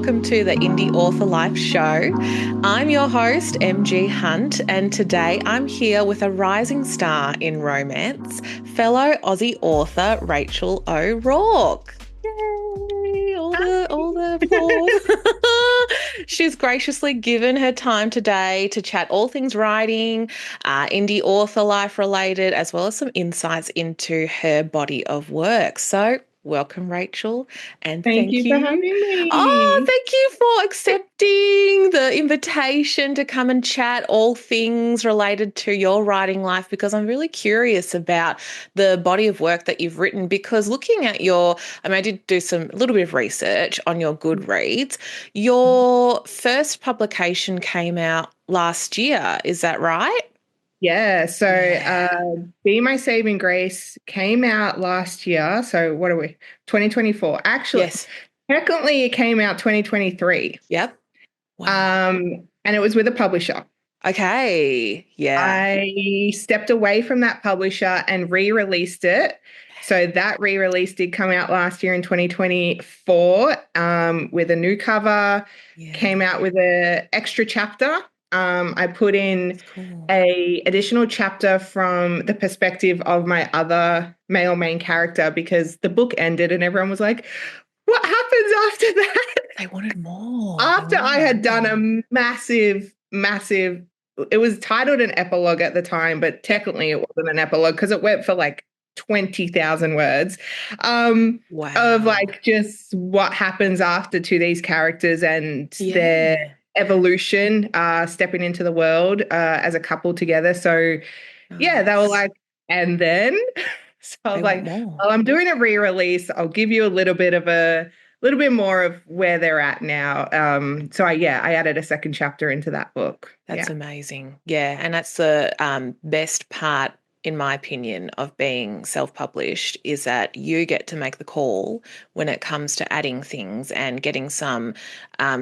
welcome to the Indie Author Life Show. I'm your host, MG Hunt, and today I'm here with a rising star in romance, fellow Aussie author Rachel O'Rourke. Yay! All the applause. She's graciously given her time today to chat all things writing, indie author life related, as well as some insights into her body of work. So welcome, Rachel, and Thank thank you for you. having Oh, me. thank you for accepting the invitation to come and chat all things related to your writing life because I'm really curious about the body of work that you've written. Because looking at I did do a little bit of research on your Goodreads. Your first publication came out last year, is that right? Yeah, so Yeah. Be My Saving Grace came out last year. So what are we? 2024. Actually, Yes. technically it came out 2023. Yep. Wow. And it was with a publisher. Okay. Yeah. I stepped away from that publisher and re-released it. So that re-release did come out last year in 2024 with a new cover, Yeah. came out with an extra chapter. I put in That's cool. a additional chapter from the perspective of my other male main character because the book ended and everyone was like, what happens after that? They wanted more. They After wanted I had done more. a massive, it was titled an epilogue at the time, but Yep. technically it wasn't an epilogue because it went for like 20,000 words of Wow. like just what happens after to these characters and their Yeah. evolution, stepping into the world as a couple together. So yeah, they were Nice. like, and then so I They was want like, more. well, I'm doing a re-release. I'll give you a little bit more of where they're at now. I added a second chapter into that book. That's Yeah. amazing. Yeah. And that's the best part, in my opinion, of being self-published is that you get to make the call when it comes to adding things and getting some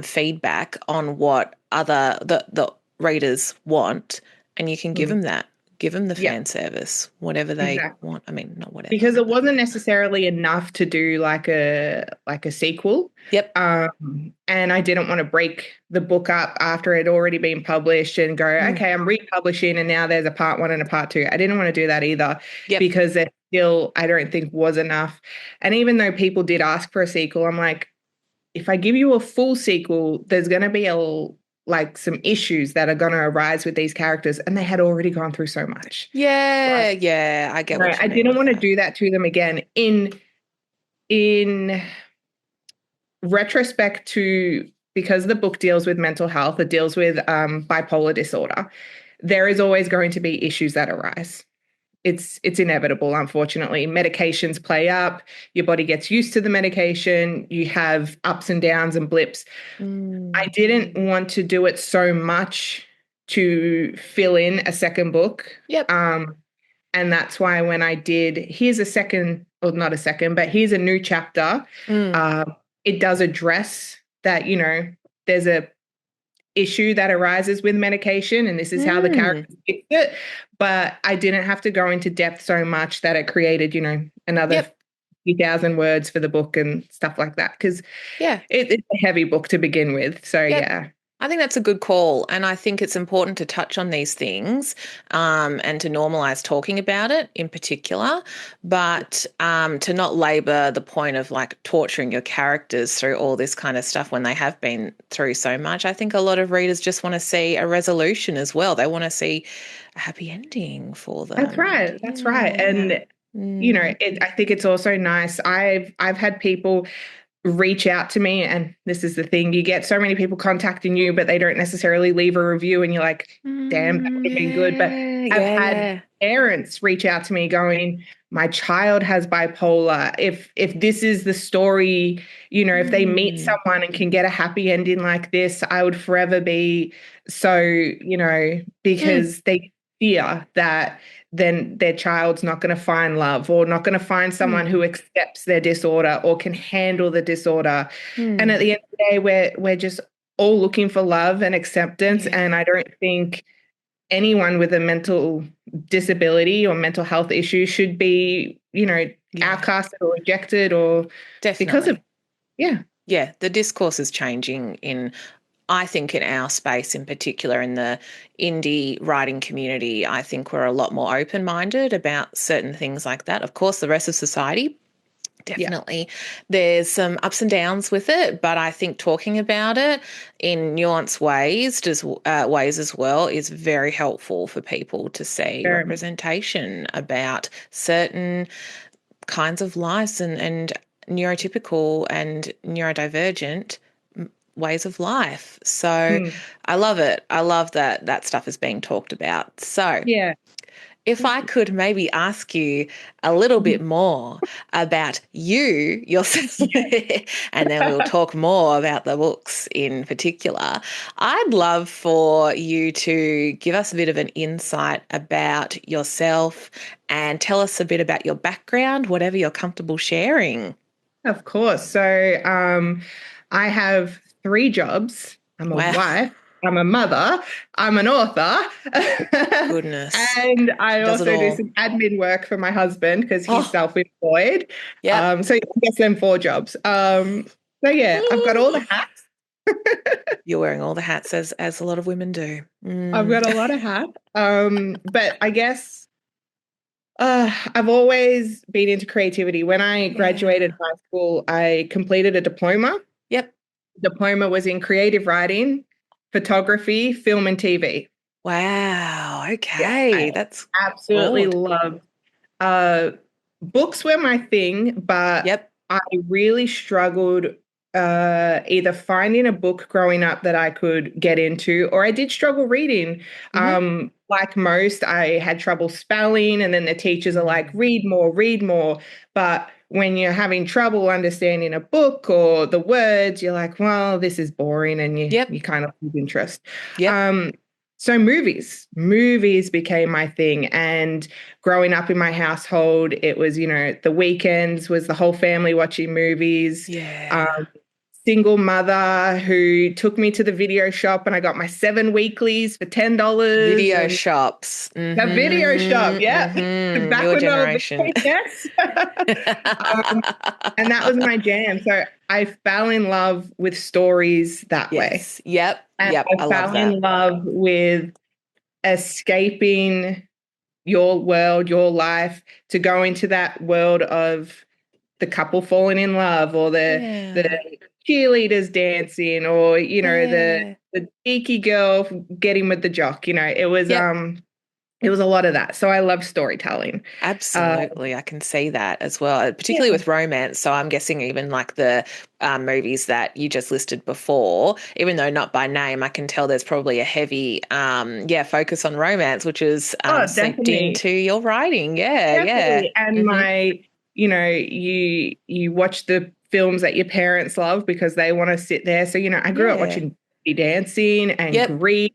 feedback on what the readers want, and you can give Mhm. them that. Give them the Yeah, fan service, whatever they exactly. want. I mean, not whatever, Because it but wasn't necessarily enough to do like a sequel. yep. And I didn't want to break the book up after it had already been published and go, Mm, okay, I'm republishing and now there's a part one and a part two. I didn't want to do that either yep. because it still, I don't think was enough. And even though people did ask for a sequel, I'm like, if I give you a full sequel, there's going to be like some issues that are going to arise with these characters, and they had already gone through so much. Yeah, yeah, I get No, what you I mean didn't with want to that. do that to them again. In retrospect to because the book deals with mental health, it deals with bipolar disorder. There is always going to be issues that arise. It's inevitable, unfortunately. Medications play up, your body gets used to the medication, you have ups and downs and blips. I Mm, didn't want to do it so much to fill in a second book. yep. Um, and that's why when I did, here's a second, or not a second, but here's a new chapter. Mm, Um, it does address that, there's a issue that arises with medication, and this is how the mm, characters fix it. But I didn't have to go into depth so much that it created, another yep. few thousand words for the book and stuff like that. Because Yeah. it's a heavy book to begin with. So Yep. yeah. I think that's a good call. And I think it's important to touch on these things and to normalize talking about it in particular, but to not labor the point of like torturing your characters through all this kind of stuff when they have been through so much. I think a lot of readers just want to see a resolution as well. They want to see a happy ending for That's them. right. That's right. Yeah. And Mm, I think it's also nice. I've had people reach out to me, and this is the thing, you get so many people contacting you but they don't necessarily leave a review, and you're like, damn, that would have been good. But yeah. I've had Yeah. parents reach out to me going, my child has bipolar. If this is the story, if they meet Mm, someone and can get a happy ending like this, I would forever be so, mm, because they fear that then their child's not going to find love or not going to find someone mm, who accepts their disorder or can handle the disorder. And at mm. the end of the day, we're just all looking for love and acceptance. And Yeah. I don't think anyone with a mental disability or mental health issue should be, Yeah. outcasted or rejected or because of, Definitely. yeah. Yeah, the discourse is changing in, I think, in our space in particular, in the indie writing community. I think we're a lot more open-minded about certain things like that. Of course, the rest of society, Yeah, definitely. There's some ups and downs with it, but I think talking about it in nuanced ways as well is very helpful for people to see very much. representation about certain kinds of lives and neurotypical and neurodivergent ways of life. So Mm. I love it. I love that that stuff is being talked about. So Yeah. if I could maybe ask you a little bit Mhm. more about you yourself, Yeah. and then we'll talk more about the books in particular. I'd love for you to give us a bit of an insight about yourself and tell us a bit about your background, whatever you're comfortable sharing. Of course. So I have three jobs. I'm a Wow, wife, I'm a mother, I'm an author, goodness. and I She does it also do all. some admin work for my husband because he's Oh, self-employed. yep. So I guess them four jobs. So yeah, I've got all the hats. You're wearing all the hats as a lot of women do. I've Mm. got a lot of hats. But I guess I've always been into creativity. When I graduated Yeah. high school, I completed a diploma. Yep. Diploma was in creative writing, photography, film, and TV. Wow. Yeah, Okay. I That's absolutely broad. loved. Uh, Books were my thing, but Yep. I really struggled either finding a book growing up that I could get into, or I did struggle reading. Hmm. Like most, I had trouble spelling, and then the teachers are like, Mm. read more, read more. But when you're having trouble understanding a book or the words, you're like, well, this is boring, and Yep. you kind of lose interest. Yep. Um, so movies became my thing, and growing up in my household, it was, the weekends was the whole family watching movies. Yeah. Um, Single mother who took me to the video shop and I got my 7 weeklies for $10 Video and shops. the video shop, yeah. Back Your when they were generation. VHS. um, and that was my jam. So I fell in love with stories that way. Yes. Yep. And Yep. I I love fell that. in love with escaping your world, your life, to go into that world of the couple falling in love or the Yeah. cheerleaders dancing or Yeah. the geeky girl getting with the jock. Yep. It was a lot of that. So I love storytelling. Uh, Absolutely. I can see that as well, particularly yeah. with romance. So I'm guessing even like the movies that you just listed before, even though not by name, I can tell there's probably a heavy, focus on romance, which is Oh, seeped definitely. into your writing. Yeah. Yeah. Definitely. And Hmm. you watch the films that your parents love because they want to sit there. So, I grew up Yeah. watching Dirty Dancing and Yep. Grease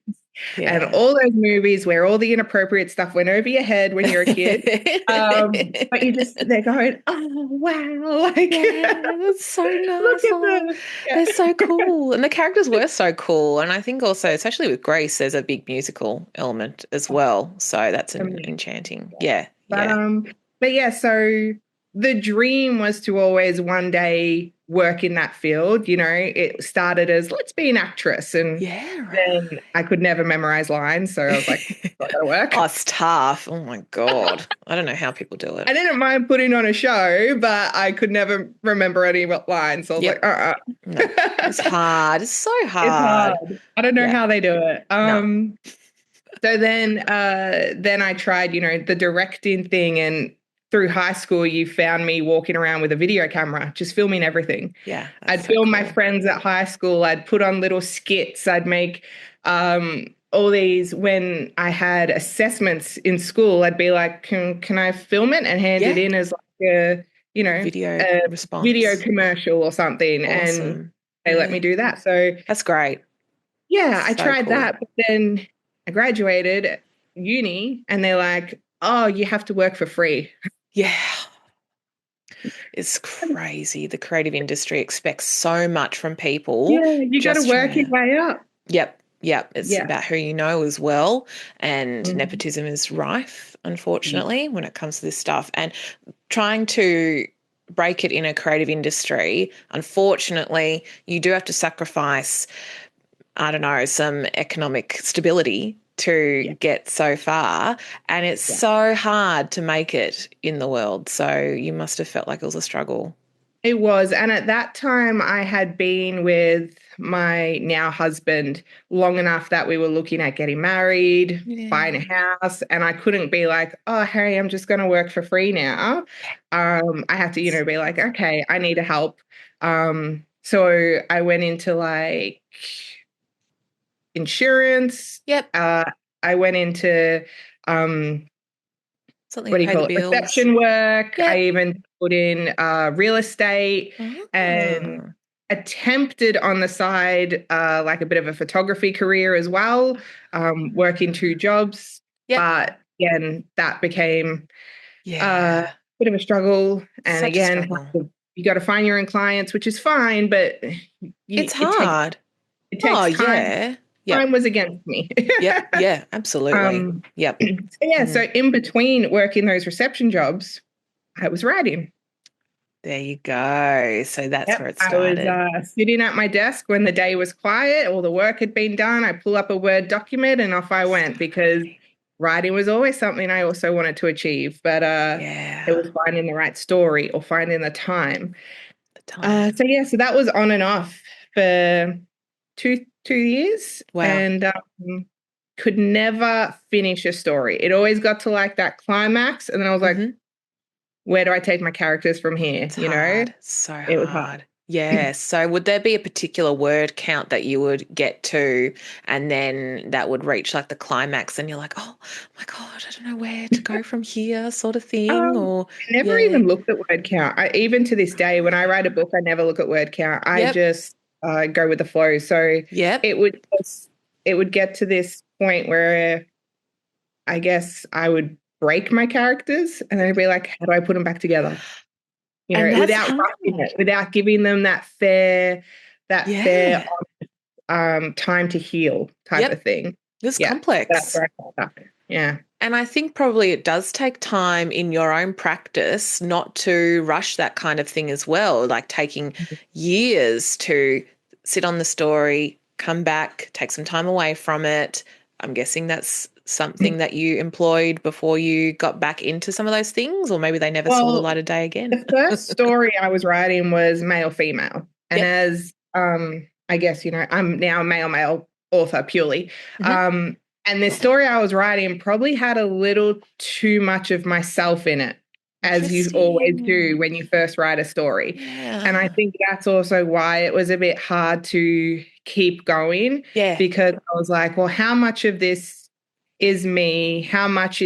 and Yeah. all those movies where all the inappropriate stuff went over your head when you're a kid. But you just sit there going, oh wow, like Yeah, that's so look nice. at Oh, the they're yeah. so cool. And the characters were so cool. And I think also, especially with Grace, there's a big musical element as well. So that's Amazing. enchanting. Yeah, But yeah. but yeah, so the dream was to always one day work in that field. It started as let's be an actress, and Yeah. then I could never memorize lines, so I was like, not gonna Oh, work. it's tough. Oh my God. I don't know how people do it. I didn't mind putting on a show, but I could never remember any lines. So I was like, Yep. No, it's hard. It's so it's hard. hard. I don't know Yeah. how they do it. No. So then I tried, the directing thing, and through high school, you found me walking around with a video camera, just filming everything. Yeah, that's I'd so film my cool. friends at high school. I'd put on little skits. I'd make all these when I had assessments in school. I'd be like, can I film it and hand it Yeah. in as like Video a video response. commercial or something, and Awesome. they let me Yeah. do that. So That's great. yeah, I So tried cool. that, but then I graduated uni and they're like, oh, you have to work for free. Yeah. It's crazy. The creative industry expects so much from people Yeah, you got to just work trying your to, way up. yep, yep. It's Yeah. about who you know as well. And Mhm. nepotism is rife, unfortunately, when it comes to this stuff. And trying to break it in a creative industry, unfortunately, you do have to sacrifice, I don't know, some economic stability to Yeah. get so far. And it's Yeah. so hard to make it in the world. So you must have felt like it was a struggle. It was. And at that time, I had been with my now husband long enough that we were looking at getting married, buying a Yeah. house. And I couldn't be like, oh, Harry, I'm just going to work for free now. I have to, be like, okay, I need help. So I went into like insurance. Yep. I went into um, Something what to do you pay the call it? bills. Reception work. I Yep. even put in real estate and Oh. attempted on the side like a bit of a photography career as well, working two jobs. Yep. But again, that became a Yeah. bit of a struggle. And Such a again, struggle. you got to find your own clients, which is fine, but It's it takes hard. Oh, time. yeah. Yep. Time was against me. Yep. Yeah, absolutely. um, Yep. so yeah, so Mm. in between working those reception jobs, I was writing. There you go. So that's where Yep. it I was started. sitting at my desk when the day was quiet, all the work had been done. I pull up a Word document and off I went because Starting. writing was always something I also wanted to achieve. But it Yeah. was finding the right story or finding the time. The time. So yeah, so that was on and off for two years Wow. and could never finish a story. It always got to like that climax, and then I was like, Hmm. where do I take my characters from here? It's hard. So It was hard. hard. Yeah. So would there be a particular word count that you would get to and then that would reach like the climax and you're like, oh my God, I don't know where to go from here, sort of thing? Or I never yeah. even looked at word count. Even to this day, when I write a book, I never look at word count. I Yep. just go with the flow. So Yep. it would it would get to this point where I guess I would break my characters, and then I'd be like, how do I put them back together? And that's Without rushing hard. it, without giving them that fair Yeah. time to heal type Yep. of thing. It's Yeah, that's complex. where I thought that. Yeah. And I think probably it does take time in your own practice not to rush that kind of thing as well, like taking years to sit on the story, come back, take some time away from it. I'm guessing that's something that you employed before you got back into some of those things, or maybe they never saw the light Well, of day again. the first story I was writing was male female, and Yep. as I guess I'm now a male author purely. Hmm. Um, and the story I was writing probably had a little too much of myself in it, as you always do Interesting. when you first write a story. And I Yeah. think that's also why it was a bit hard to keep going Yeah. because I was like, well, how much of this is me? How much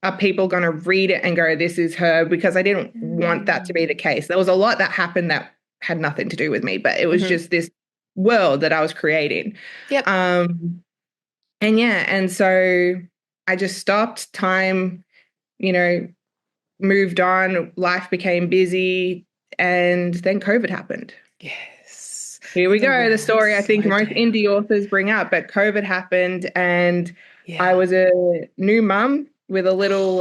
are people going to read it and go, this is her? Because I didn't want that to be the Mm. case. There was a lot that happened that had nothing to do with me, but it was Hmm. just this world that I was creating. Yep. Um, and yeah, and so I just stopped. Time, you know, moved on. Life became busy, and then COVID happened. Yes. Here we And the go. The world story I think slowed most down. indie authors bring up, but COVID happened, and I Yeah. was a new mum with a little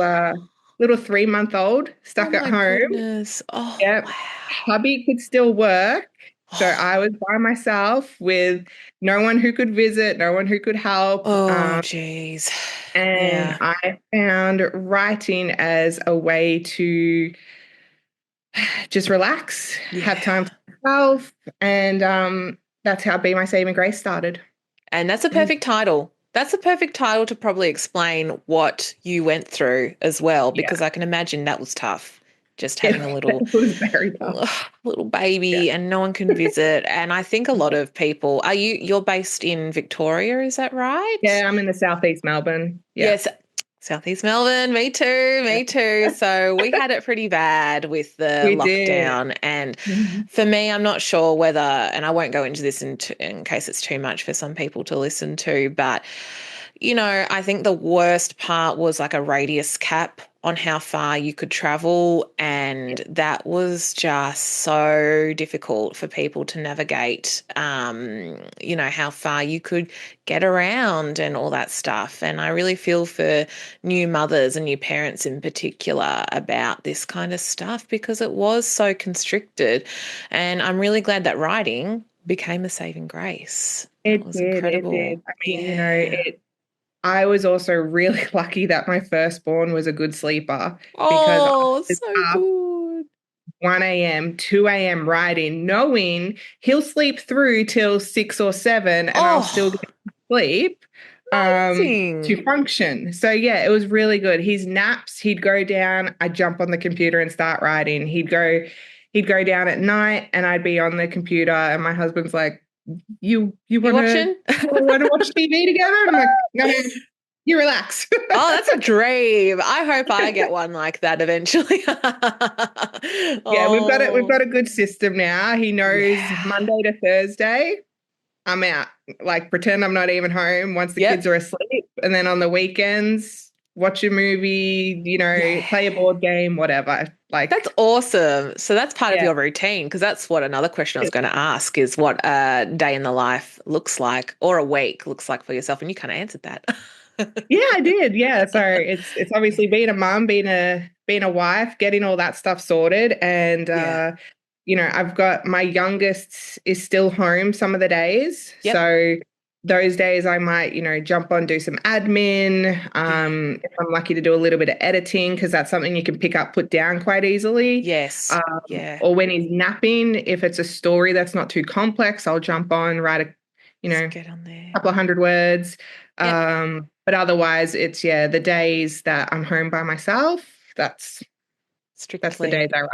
3 month old Oh stuck at my home. goodness. Oh, Yep. wow. Hubby could still work. So I was by myself with no one who could visit, no one who could help. Oh, geez. And Yeah. I found writing as a way to just relax, have time Yeah. for myself. And that's how Be My Saving Grace started. And that's a Mm. perfect title. That's a perfect title to probably explain what you went through as well, Yeah, because I can imagine that was tough. Just having a little it was very tough. little Yeah. baby and no one can visit. And I think a lot of people, you're based in Victoria, is that right? Yeah, I'm in the southeast Melbourne. Yeah. Yes, Southeast Melbourne, me too, Yeah. me too. So we had it pretty bad with the We did. lockdown. And Mhm. for me, I'm not sure whether, and I won't go into this in case it's too much for some people to listen to, but I think the worst part was like a radius cap on how far you could travel. Yeah, And that was just so difficult for people to navigate, how far you could get around and all that stuff. And I really feel for new mothers and new parents in particular about this kind of stuff because it was so constricted. And I'm really glad that writing became a saving grace. That it was did. It incredible. did. I mean, Yeah. I was also really lucky that my firstborn was a good sleeper because I Oh, was so up good. 1 a.m., 2 a.m. writing, knowing he'll sleep through till 6 or 7 and I'll still Oh, get sleep amazing. to function. So yeah, it was really good. His naps, he'd go down, I'd jump on the computer and start writing. He'd go down at night and I'd be on the computer and my husband's like, you You wanna watching? wanna watch TV together? And I'm like, no, you relax. Oh, that's a dream. I hope I get one like that eventually. Yeah, we've got it. We've Oh, got a good system now. He knows yeah. Monday to Thursday, I'm out. Like pretend I'm not even home once the kids Yep. are asleep. And then on the weekends, watch a movie, Yeah. play a board game, whatever. That's Like, awesome. So that's part of yeah. your routine because that's what another question I was going to ask is what a day in the life looks like or a week looks like for yourself. And you kind of answered that. Yeah, I did. Yeah. So it's obviously being a mum, being a wife, getting all that stuff sorted. And Yeah. I've got my youngest is still home some of the days. Yep. So those days I might, jump on, do some admin. Yeah. If I'm lucky to do a little bit of editing, because that's something you can pick up, put down quite easily. Yes. Yeah. Or when he's napping, if it's a story that's not too complex, I'll jump on, write Just get on there. couple of hundred words. Yep. But otherwise it's the days that I'm home by myself, that's the days Strictly. I write.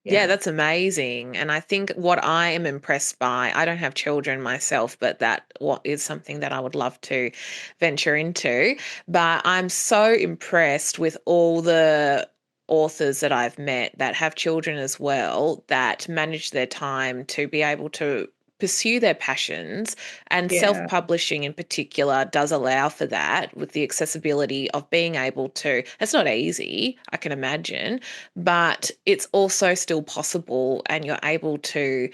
Yeah, Yeah. that's amazing. And I think what I am impressed by, I don't have children myself, but that what is something that I would love to venture into. But I'm so impressed with all the authors that I've met that have children as well that manage their time to be able to pursue their passions and Yeah. self-publishing in particular does allow for that with the accessibility of being able to it's not easy, I can imagine, but it's also still possible and you're able to,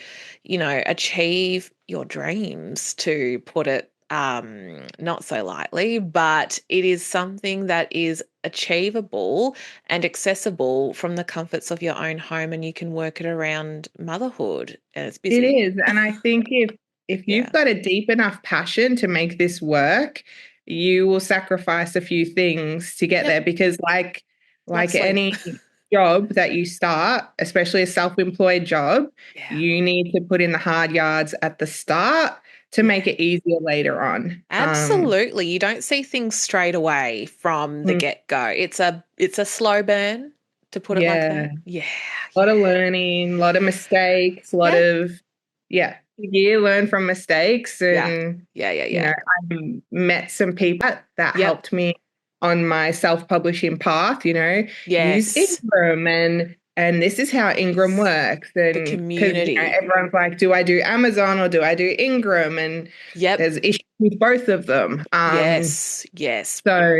achieve your dreams to put it not so lightly, but it is something that is achievable and accessible from the comforts of your own home and you can work it around motherhood and it's It busy. is. And I think if you've Yeah. got a deep enough passion to make this work, you will sacrifice a few things to get there Yep. because Like like sleep. any job that you start, especially a self-employed job, Yeah. you need to put in the hard yards at the start to Yeah. make it easier later on. Absolutely. You don't see things straight away from the Mm, get-go. It's a slow burn, to put it like yeah. that. Yeah. A lot Yeah. of learning, a lot of mistakes, a lot Yeah. of, yeah, you learn from mistakes. Yeah. And, Yeah. Yeah. Yeah. I met some people that Yep. helped me on my self-publishing path, use Yes. Ingram and this is how Ingram Yes. works. The And because, community. everyone's like, do I do Amazon or do I do Ingram? And Yep. there's issues with both of them. Yes. Yes. So,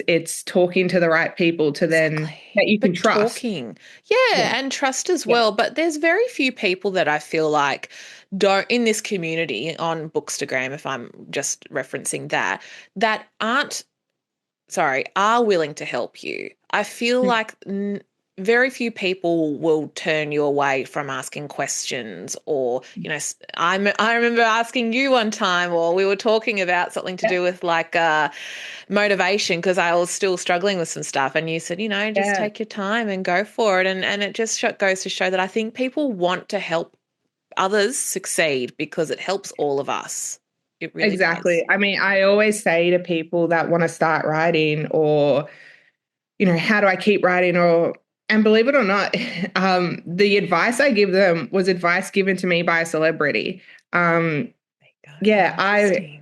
it's talking to the right people to then Exactly. that you can But trust. talking. Yeah, Yeah. and trust as Yeah. well. But there's very few people that I feel like don't in this community on Bookstagram, if I'm just referencing that, that aren't sorry, are willing to help you. I feel like very few people will turn you away from asking questions or, I remember asking you one time or we were talking about something to Yeah. do with like motivation because I was still struggling with some stuff and you said, just Yeah. take your time and go for it and it just goes to show that I think people want to help others succeed because it helps all of us. It really does. Exactly. I mean, I always say to people that want to start writing or, how do I keep writing and believe it or not, the advice I give them was advice given to me by a celebrity. Um, There you go. yeah, I Interesting.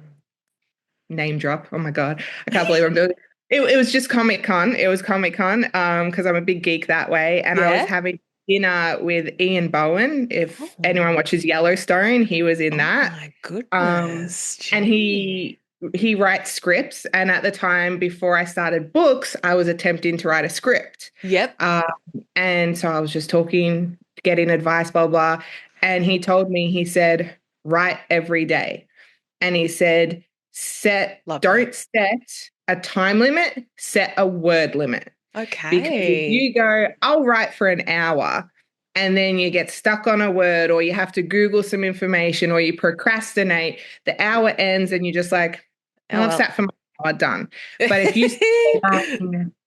name drop. Oh my God. I can't believe I'm doing it. It was just Comic Con. It was Comic Con, because I'm a big geek that way. And I was Yeah. having dinner with Ian Bowen. If Oh, anyone watches Yellowstone, he was in oh that. my Um, goodness. and he Gee. he writes scripts, and at the time before I started books, I was attempting to write a script. Yep. Uh, and so I was just talking, getting advice, blah, blah. And he told me, he said, write every day. And he said, Love that. don't set a time limit, set a word limit. Because if Okay. you go, I'll write for an hour, and then you get stuck on a word, or you have to Google some information, or you procrastinate, the hour ends and you're just like, Oh well, I've well. sat for my hour, done. But if you say,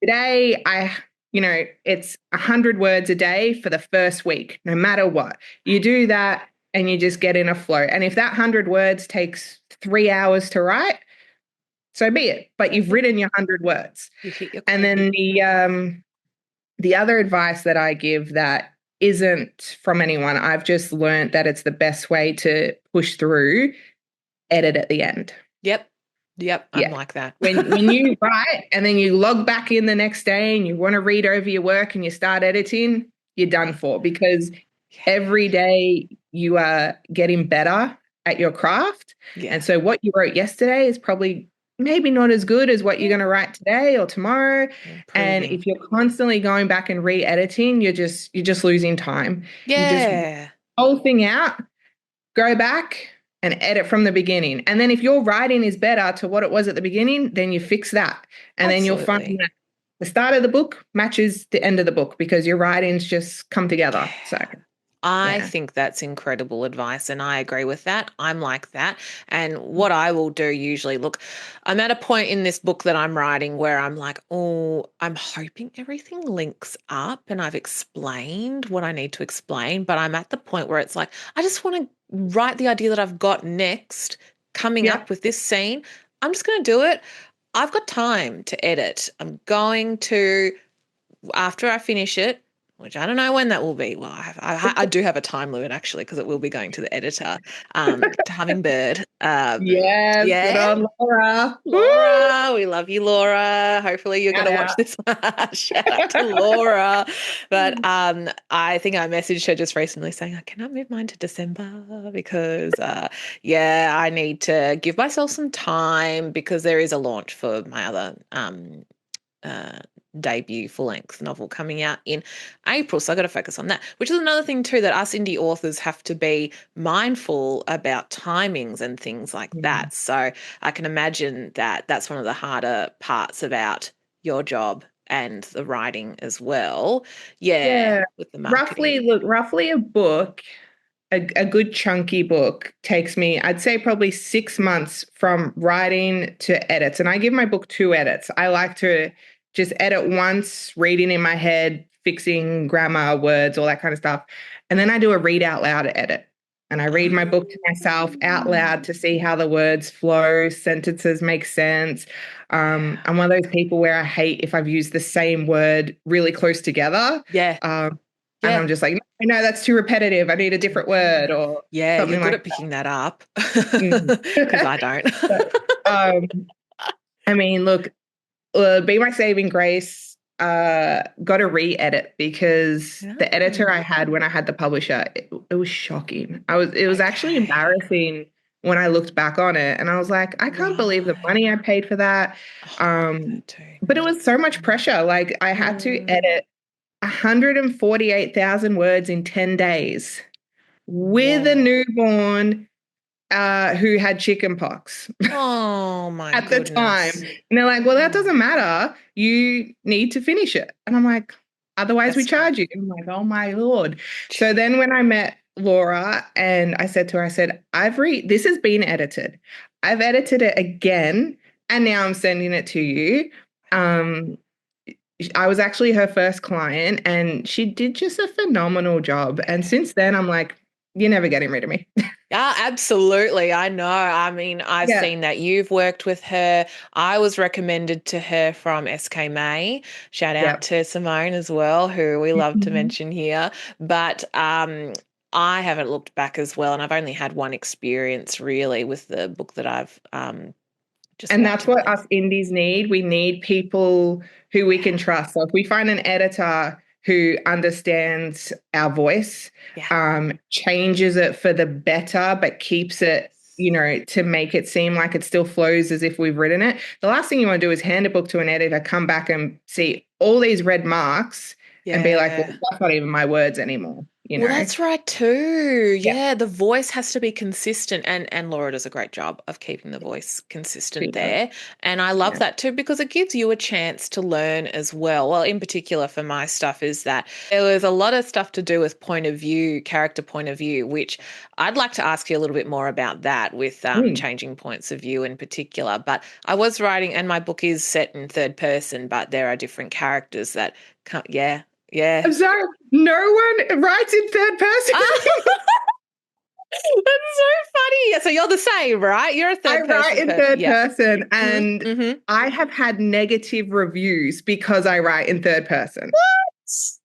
today, it's 100 words a day for the first week, no matter what. You do that and you just get in a flow. And if that 100 words takes 3 hours to write, so be it. But So you've written your 100 words. you hit your And quota. then the other advice that I give that isn't from anyone, I've just learned that it's the best way to push through, edit at the end. Yep. Yep. I'm Yeah. like that. When you write and then you log back in the next day and you want to read over your work and you start editing, you're done for, because every day you are getting better at your craft. Yeah. And so what you wrote yesterday is probably maybe not as good as what you're going to write today or tomorrow. And Improving. if you're constantly going back and re-editing, you're just losing time. You just Yeah. whole thing out, go back and edit from the beginning. And then if your writing is better to what it was at the beginning, then you fix that. And then you'll find Absolutely. that the start of the book matches the end of the book because your writings just come together. So, I yeah. think that's incredible advice, and I agree with that. I'm like that. And what I will do usually, look, I'm at a point in this book that I'm writing where I'm like, oh, I'm hoping everything links up and I've explained what I need to explain. But I'm at the point where it's like, I just want to write the idea that I've got next coming Yeah. up with this scene. I'm just going to do it. I've got time to edit. I'm going to after I finish it, which I don't know when that will be. Well, I do have a time limit actually because it will be going to the editor, to Hummingbird. Yes, good Yeah, on Laura. Woo! Laura, we love you, Laura. Hopefully you're going Shout to watch out. this one. Shout out to Laura. But I think I messaged her just recently saying I cannot move mine to December because yeah, I need to give myself some time because there is a launch for my other uh, debut full length novel coming out in April. So I got to focus on that, which is another thing too that us indie authors have to be mindful about timings and things like Mm. that. So I can imagine that that's one of the harder parts about your job and the writing as well. Yeah, Yeah. with the marketing. Roughly a book, a good chunky book takes me, I'd say probably 6 months from writing to edits. And I give my book 2 edits. I like to just edit once, reading in my head, fixing grammar, words, all that kind of stuff. And then I do a read out loud edit. And I read my book to myself out loud to see how the words flow, sentences make sense. Yeah. I'm one of those people where I hate if I've used the same word really close together. Yeah. And Yeah. I'm just like, no, that's too repetitive. I need a Too different word repetitive. or Yeah, you're something good like at picking that up that. because I don't. But, um, I mean, look, Be My Saving Grace got a re-edit because Yeah. the editor I had when I had the publisher, it was shocking. It was actually Okay. embarrassing when I looked back on it, and I was like, I can't believe the Right. money I paid for that. Oh, I do Um, that too. but it was so much pressure. Like I had to Mm. edit 148,000 words in 10 days with a Whoa. newborn who had chicken pox Oh my at the time. goodness. And they're like, well, that Oh, doesn't matter. You need to finish it. And I'm like, otherwise we that's right. charge you. And I'm like, oh my Lord. So Gee. then when I met Laura and I said to her, I said, this has been edited. I've edited it again. And now I'm sending it to you. Um, I was actually her first client and she did just a phenomenal job. And Yeah. since then, I'm like, you're never getting rid of me. Yeah, absolutely. I know. I mean, I've Yeah. seen that you've worked with her. I was recommended to her from SK May. Shout out Yep. to Simone as well, who we love to Mhm. mention here. But I haven't looked back as well, and I've only had one experience really with the book that I've just And about that's to what release. us indies need. We need people who we can Yeah. trust. So if we find an editor who understands our voice, Yeah. changes it for the better, but keeps it to make it seem like it still flows as if we've written it. The last thing you want to do is hand a book to an editor, come back and see all these red marks and be like, well, Yeah. that's not even my words anymore, you Well, know? that's right too. Yeah. Yeah, the voice has to be consistent and Laura does a great job of keeping the voice She consistent does. there. And I love Yeah. that too because it gives you a chance to learn as well. Well, in particular for my stuff is that there was a lot of stuff to do with point of view, character point of view, which I'd like to ask you a little bit more about that with Mm. changing points of view in particular. But I was writing, and my book is set in third person, but there are different characters that can't, yeah, yeah. I'm sorry, no one writes in third person. That's so funny. Yeah, so you're the same, right? You're a I third write person in person. third Yeah. person, Mm-hmm. and Mm-hmm. I have had negative reviews because I write in third person. That's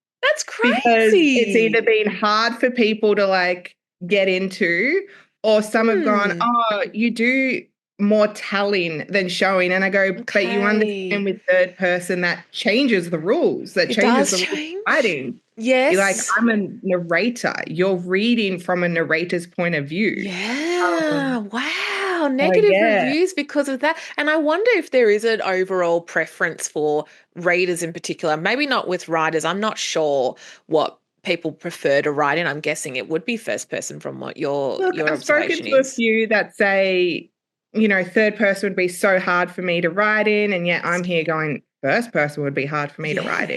Because it's either crazy. been hard for people to like get into, or some have gone, Hmm. oh, you do more telling than showing. And I go, but you understand Okay. with third person that changes the rules, that It changes does the rules of change. writing. You're like, Yes. I'm a narrator. You're reading from a narrator's point of view. Yeah. Um, Wow. so Negative yeah. reviews because of that. And I wonder if there is an overall preference for readers in particular. Maybe not with writers. I'm not sure what people prefer to write in. I'm guessing it would be first person from what Look, your I've spoken observation to a is. few that say, third person would be so hard for me to write in, and yet I'm here going, first person would be hard for me to write Yeah.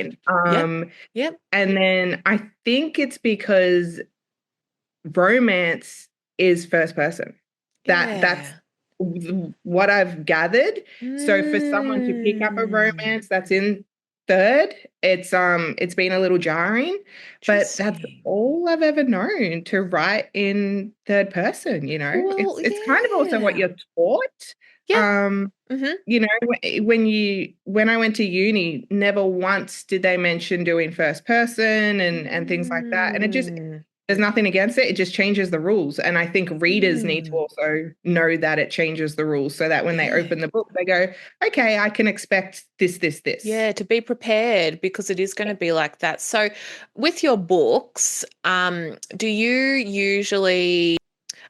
in. Yep. Yep. And then I think it's because romance is first person. That's Yeah. what I've gathered. So for someone to pick up a Mm. romance that's in third, it's been a little jarring, but that's Interesting. all I've ever known to write in third person, you know. Well, It's kind of also what yeah. you're taught. Yep. Um, Mm-hmm. when I went to uni, never once did they mention doing first person and things like that. And it just Mm. there's nothing against it. It just changes the rules. And I think readers need to Mm. also know that it changes the rules so that when they Yeah. open the book, they go, okay, I can expect this, this, this. Yeah, to be prepared because it is going to be like that. So, with your books, do you usually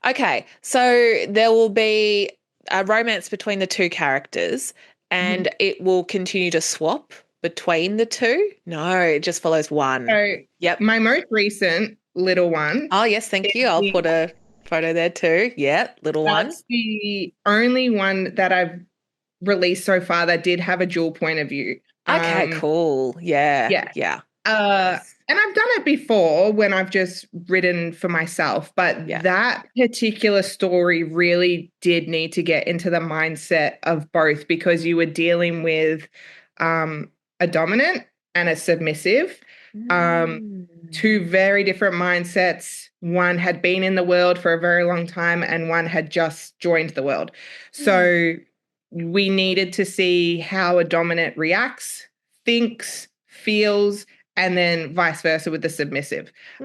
okay, so there will be a romance between the two characters Mhm. and it will continue to swap between the two? No, it just follows one. So Yep. my most recent little one Oh, yes, thank is you. I'll the put a photo there too. Yep, little one. that's the only one that I've released so far that did have a dual point of view. Okay, cool. Yeah, Yeah. yeah. Uh, Nice. and I've done it before when I've just written for myself, but Yeah. that particular story really did need to get into the mindset of both because you were dealing with a dominant and a submissive, um, Mm. two very different mindsets. One had been in the world for a very long time, and one had just joined the world. Mm. So we needed to see how a dominant reacts, thinks, feels, and then vice versa with the submissive. So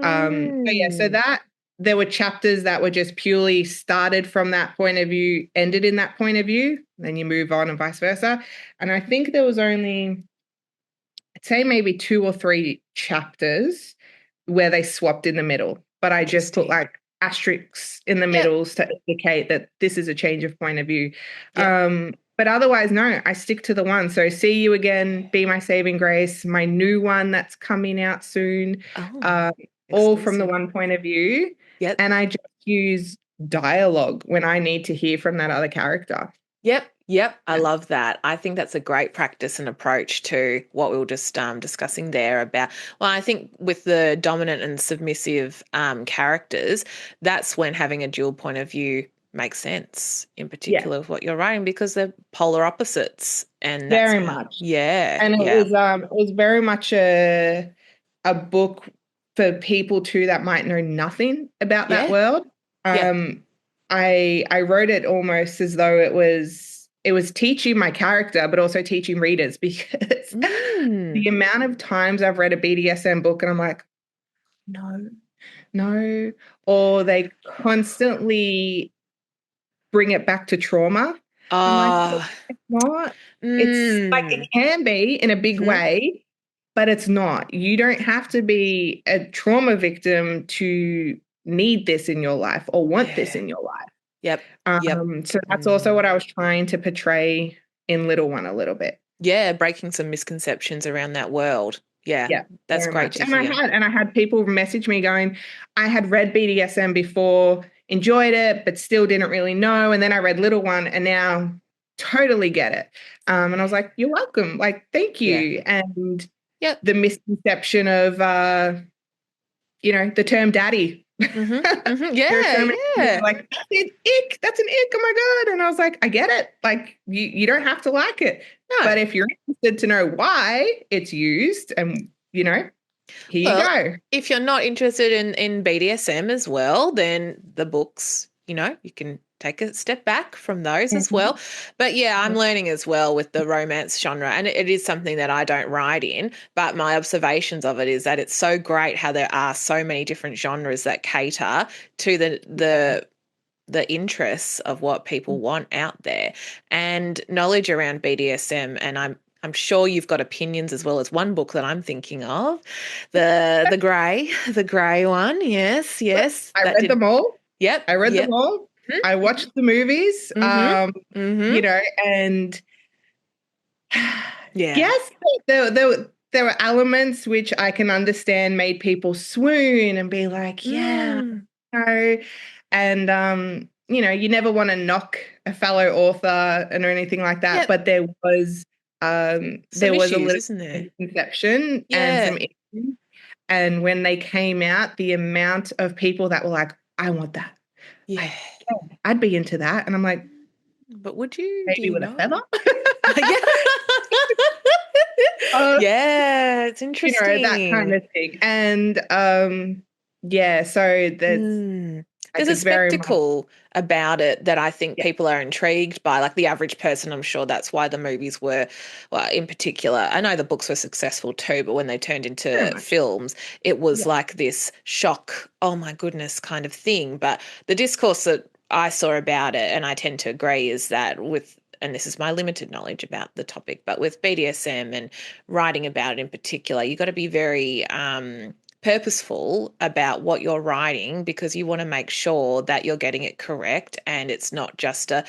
yeah, so Mm. that there were chapters that were just purely started from that point of view, ended in that point of view, then you move on and vice versa. And I think there was only, I'd say maybe two or three chapters where they swapped in the middle, but I just put Interesting. like asterisks in the Yep. middles to indicate that this is a change of point of view. Yep. But otherwise, no, I stick to the one. So see you again, be my saving grace, my new one that's coming out soon, Oh, uh, all from the exclusive. one point of view. Yep. And I just use dialogue when I need to hear from that other character. Yep, yep, I Yeah. love that. I think that's a great practice and approach to what we were just discussing there about. Well, I think with the dominant and submissive characters, that's when having a dual point of view makes sense, in Yeah, particular with what you're writing, because they're polar opposites, and that's very how. much. Yeah, And yeah, it was very much a book for people too that might know nothing about that yeah, world. yeah. I wrote it almost as though it was teaching my character, but also teaching readers because Mm. the amount of times I've read a BDSM book and I'm like, no, no, or they constantly bring it back to trauma. I'm like, Ah, it's not. It's like it mm. can be in a big Mhm. way, but it's not. You don't have to be a trauma victim to need this in your life or want this Yeah. in your life. Yep. Yep. So that's also Mm. what I was trying to portray in Little One a little bit. Yeah, breaking some misconceptions around that world. Yeah, Yeah, that's very great much. to hear. And I had people message me going, I had read BDSM before, enjoyed it, but still didn't really know. And then I read Little One and now totally get it. And I was like, you're welcome. Like, thank Yeah. you. And Yep. the misconception of the term daddy. Mm-hmm. Mm-hmm. There are Yeah, so many people who are yeah. like, that's an ick, that's an ick, oh my God. And I was like, I get it. Like you don't have to like it. No. But if you're interested to know why it's used and here you Well, go. if you're not interested in BDSM as well, then the books, you can take a step back from those as well. Mhm. But yeah, I'm learning as well with the romance genre, and it is something that I don't write in, but my observations of it is that it's so great how there are so many different genres that cater to the interests of what people want out there and knowledge around BDSM. And I'm sure you've got opinions as well as one book that I'm thinking of, the grey one. Yes, yes, I that read did. them all. Yep, I read them yep. all. I watched the movies. Mm-hmm. Mm-hmm. And Yeah. yes, there were elements which I can understand made people swoon and be like, yeah, Mm. no. And you never want to knock a fellow author and or anything like that, Yep. but Some there was a issues, little isn't there? misconception and some Yeah. issues. And when they came out, the amount of people that were like, I want that. Yeah. I yeah, I'd be into that. And I'm like, But would you? Do maybe you with a know? feather. Yeah. uh, Yeah, it's that kind interesting. of thing. And yeah, so that's Mm. There's like a it's very much spectacle about it that I think yeah, people are intrigued by. Like the average person, I'm sure that's why the movies were, well, in particular. I know the books were successful too, but when they turned very into much. films, it was Yeah. like this shock, oh my goodness kind of thing. But the discourse that I saw about it, and I tend to agree, is that and this is my limited knowledge about the topic, but with BDSM and writing about it in particular, you've got to be very purposeful about what you're writing because you want to make sure that you're getting it correct and it's not just a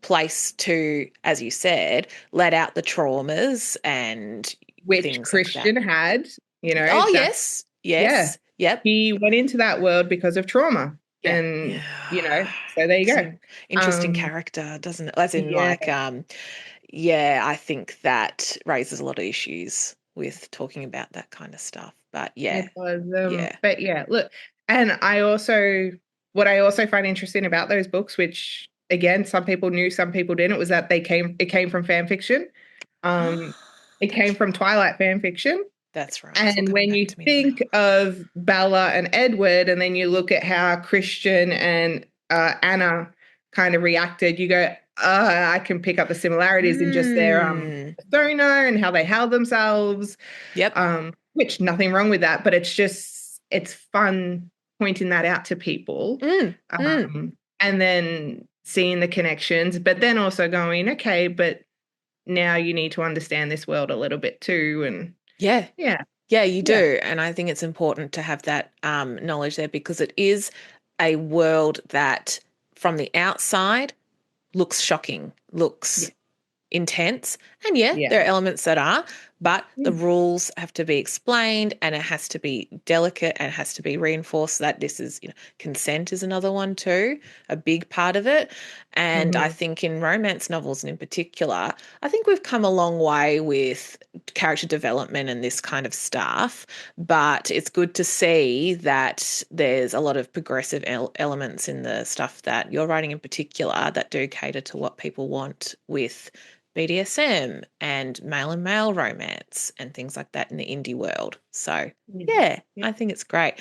place to, as you said, let out the traumas and Which things like that. Christian had, Oh, that's yes. yeah. Yes. Yep. He went into that world because of trauma. Yeah. And, Yeah. so there you It's go. an interesting Um, character, doesn't it? As in, yeah, like, yeah, I think that raises a lot of issues with talking about that kind of stuff. But yeah, it was. yeah. But yeah, look, and what I also find interesting about those books, which again, some people knew, some people didn't, was that it came from fan fiction. Um, it came That's from right. Twilight fan fiction. That's right. It's all And coming when back you to me now. think of Bella and Edward, and then you look at how Christian and Anna kind of reacted, you go, I can pick up the similarities in just their Mm. persona and how they held themselves, Yep. which nothing wrong with that, but it's fun pointing that out to people. Mm. Mm. And then seeing the connections, but then also going, okay, but now you need to understand this world a little bit too. And Yeah. yeah, Yeah, you yeah. do. And I think it's important to have that knowledge there because it is a world that from the outside looks shocking, Yeah. looks intense. And yeah, Yeah. there are elements that are, but the Mm. rules have to be explained and it has to be delicate and it has to be reinforced that this is, consent is another one too, a big part of it. And I Mhm. think in romance novels and in particular, I think we've come a long way with character development and this kind of stuff. But it's good to see that there's a lot of progressive elements in the stuff that you're writing in particular that do cater to what people want with BDSM and male romance and things like that in the indie world. So, Yeah. yeah, Yeah. I think it's great.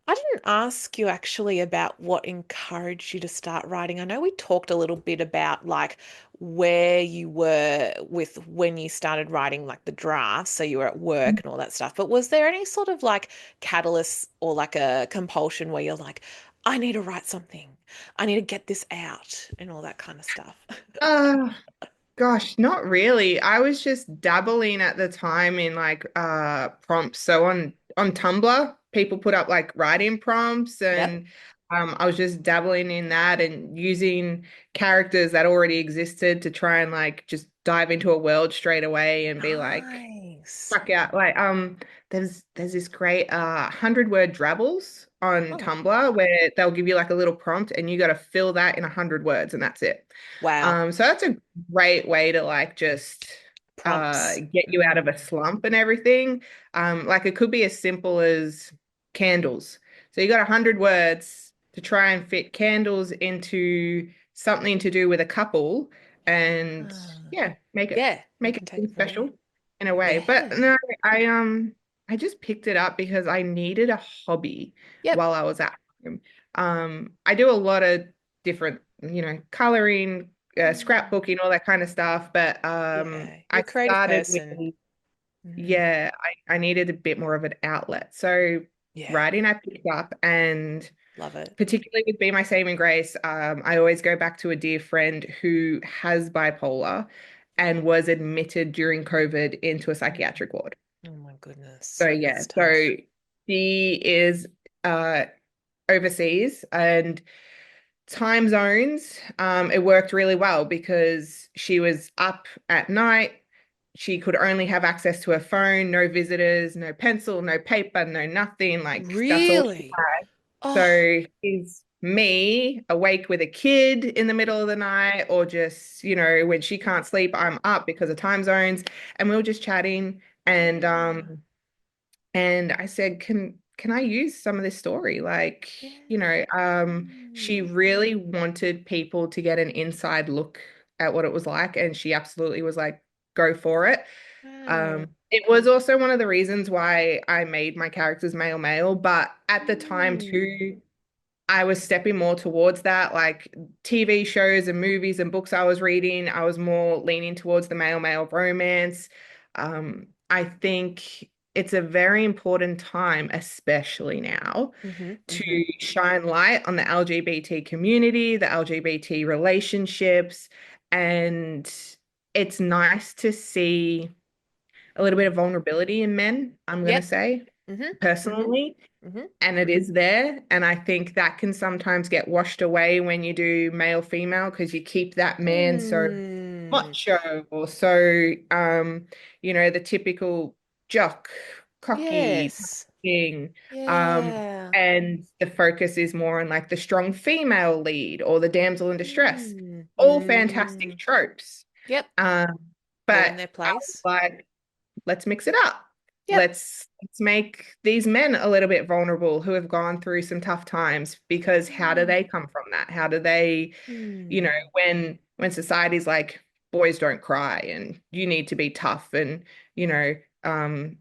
I didn't ask you actually about what encouraged you to start writing. I know we talked a little bit about like where you were with when you started writing like the drafts, so you were at work and all that stuff. But was there any sort of like catalyst or like a compulsion where you're like, I need to write something. I need to get this out and all that kind of stuff. Uh, Gosh, not really. I was just dabbling at the time in like prompts. So on Tumblr, people put up like writing prompts Yep. and I was just dabbling in that and using characters that already existed to try and like just dive into a world straight away and be like, Nice. fuck out. Like, there's this great 100 word drabbles on Oh, Tumblr where they'll give you like a little prompt and you got to fill that in 100 words and that's it. wow. So that's a great way to like just Prompts. get you out of a Mm. slump and everything. Like it could be as simple as candles. So you got 100 words to try and fit candles into something to do with a couple and Ah. yeah, Yeah, you make it can take feel it from there. special in a way. But Yeah. no, I just picked it up because I needed a hobby Yep. while I was at home. I do a lot of different, coloring, Mm. scrapbooking, all that kind of stuff. But Yeah. You're I a creative started with, person. Mm. yeah, I needed a bit more of an outlet. So Yeah. writing I picked up, and Love it. particularly with Be My Saving Grace, I always go back to a dear friend who has bipolar and was admitted during COVID into a Mm. psychiatric ward. Oh my goodness. So yeah, That's tough. so she is uh overseas and time zones, it worked really well because she was up at night. She could only have access to her phone, no visitors, no pencil, no paper, no nothing. Like that's all she Really? had. Oh, So is me awake with a kid in the middle of the night, or just, when she can't sleep, I'm up because of time zones. And we were just chatting yeah. and I said, can I use some of this story? Like, Yeah. she Mm. really wanted people to get an inside look at what it was like, and she absolutely was like, go for it. Wow. It was also one of the reasons why I made my characters male, but at the time Mm. too, I was stepping more towards that, like TV shows and movies and books I was reading. I was more leaning towards the male romance. I think it's a very important time, especially now, Mm-hmm. Mm-hmm. to shine light on the LGBT community, the LGBT relationships, and it's nice to see a little bit of vulnerability in men, I'm going to Yep. say, Mm-hmm. Mm-hmm. personally, Mm-hmm. and it is there. And I think that can sometimes get washed away when you do male female because you keep that man so Mm. macho or so, the typical jock, cocky Yes. thing. Um, Yeah. and the focus is more on like the strong female lead or the damsel in distress. Mm. All fantastic Mm. tropes. Yep. Um, They're but in their I was place. like, let's mix it up. Yep. Let's make these men a little bit vulnerable who have gone through some tough times, because how do Mm. they come from that? How do they, Mm. when society's like boys don't cry and you need to be tough, and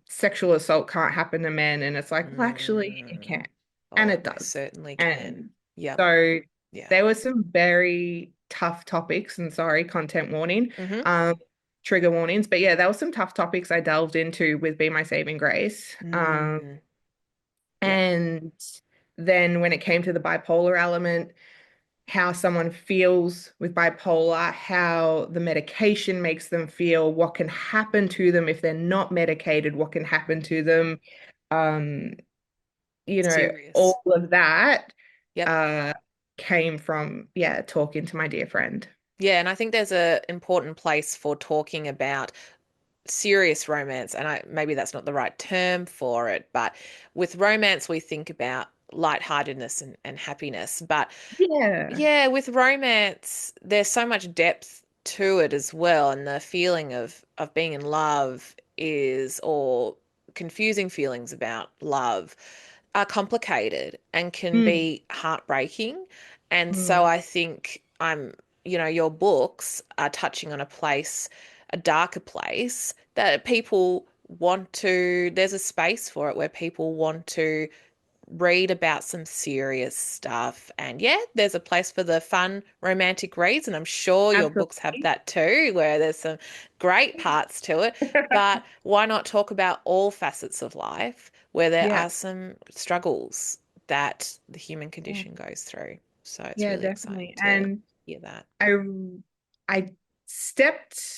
sexual assault can't happen to men, and it's like, well, actually it Mm. can, and Oh, it it most does. certainly can. And Yep. so Yeah. there were some very tough topics, and sorry, content warning, Mm-hmm. um, trigger warnings. But yeah, there were some tough topics I delved into with Be My Saving Grace. Mm. Yep. And then when it came to the bipolar element, how someone feels with bipolar, how the medication makes them feel, what can happen to them if they're not medicated, what can happen to them, um, Serious. all of that Yep. uh, came from, yeah, talking to my dear friend. Yeah, and I think there's a important place for talking about serious romance, and I maybe that's not the right term for it, but with romance we think about lightheartedness and happiness. But Yeah. yeah, with romance, there's so much depth to it as well, and the feeling of being in love is, or confusing feelings about love are complicated and can Mm, be heartbreaking. And so mm, I think your books are touching on a place, a darker place that people want to, there's a space for it where people want to read about some serious stuff. And yeah, there's a place for the fun romantic reads, and I'm sure your books have absolutely. that too, where there's some great parts to it. But why not talk about all facets of life where there Yeah. are some struggles that the human Yeah, condition goes through? So it's yeah, really exciting definitely. to And hear that. I I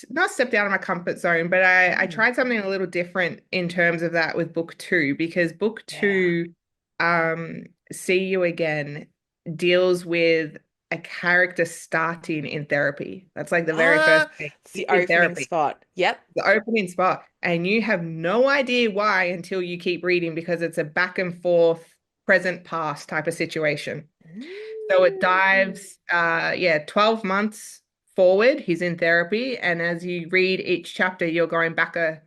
not stepped out of my comfort zone, but I Mm, tried something a little different in terms of that with book two, because book yeah. two, See You Again. deals with a character starting in therapy. That's like the very first Ah, thing. it's He's the in opening therapy, spot. Yep. the opening spot, and you have no idea why until you keep reading because it's a back and forth, present past type of situation. So it Mm. dives, yeah, 12 months forward, he's in therapy. And as you read each chapter, you're going back a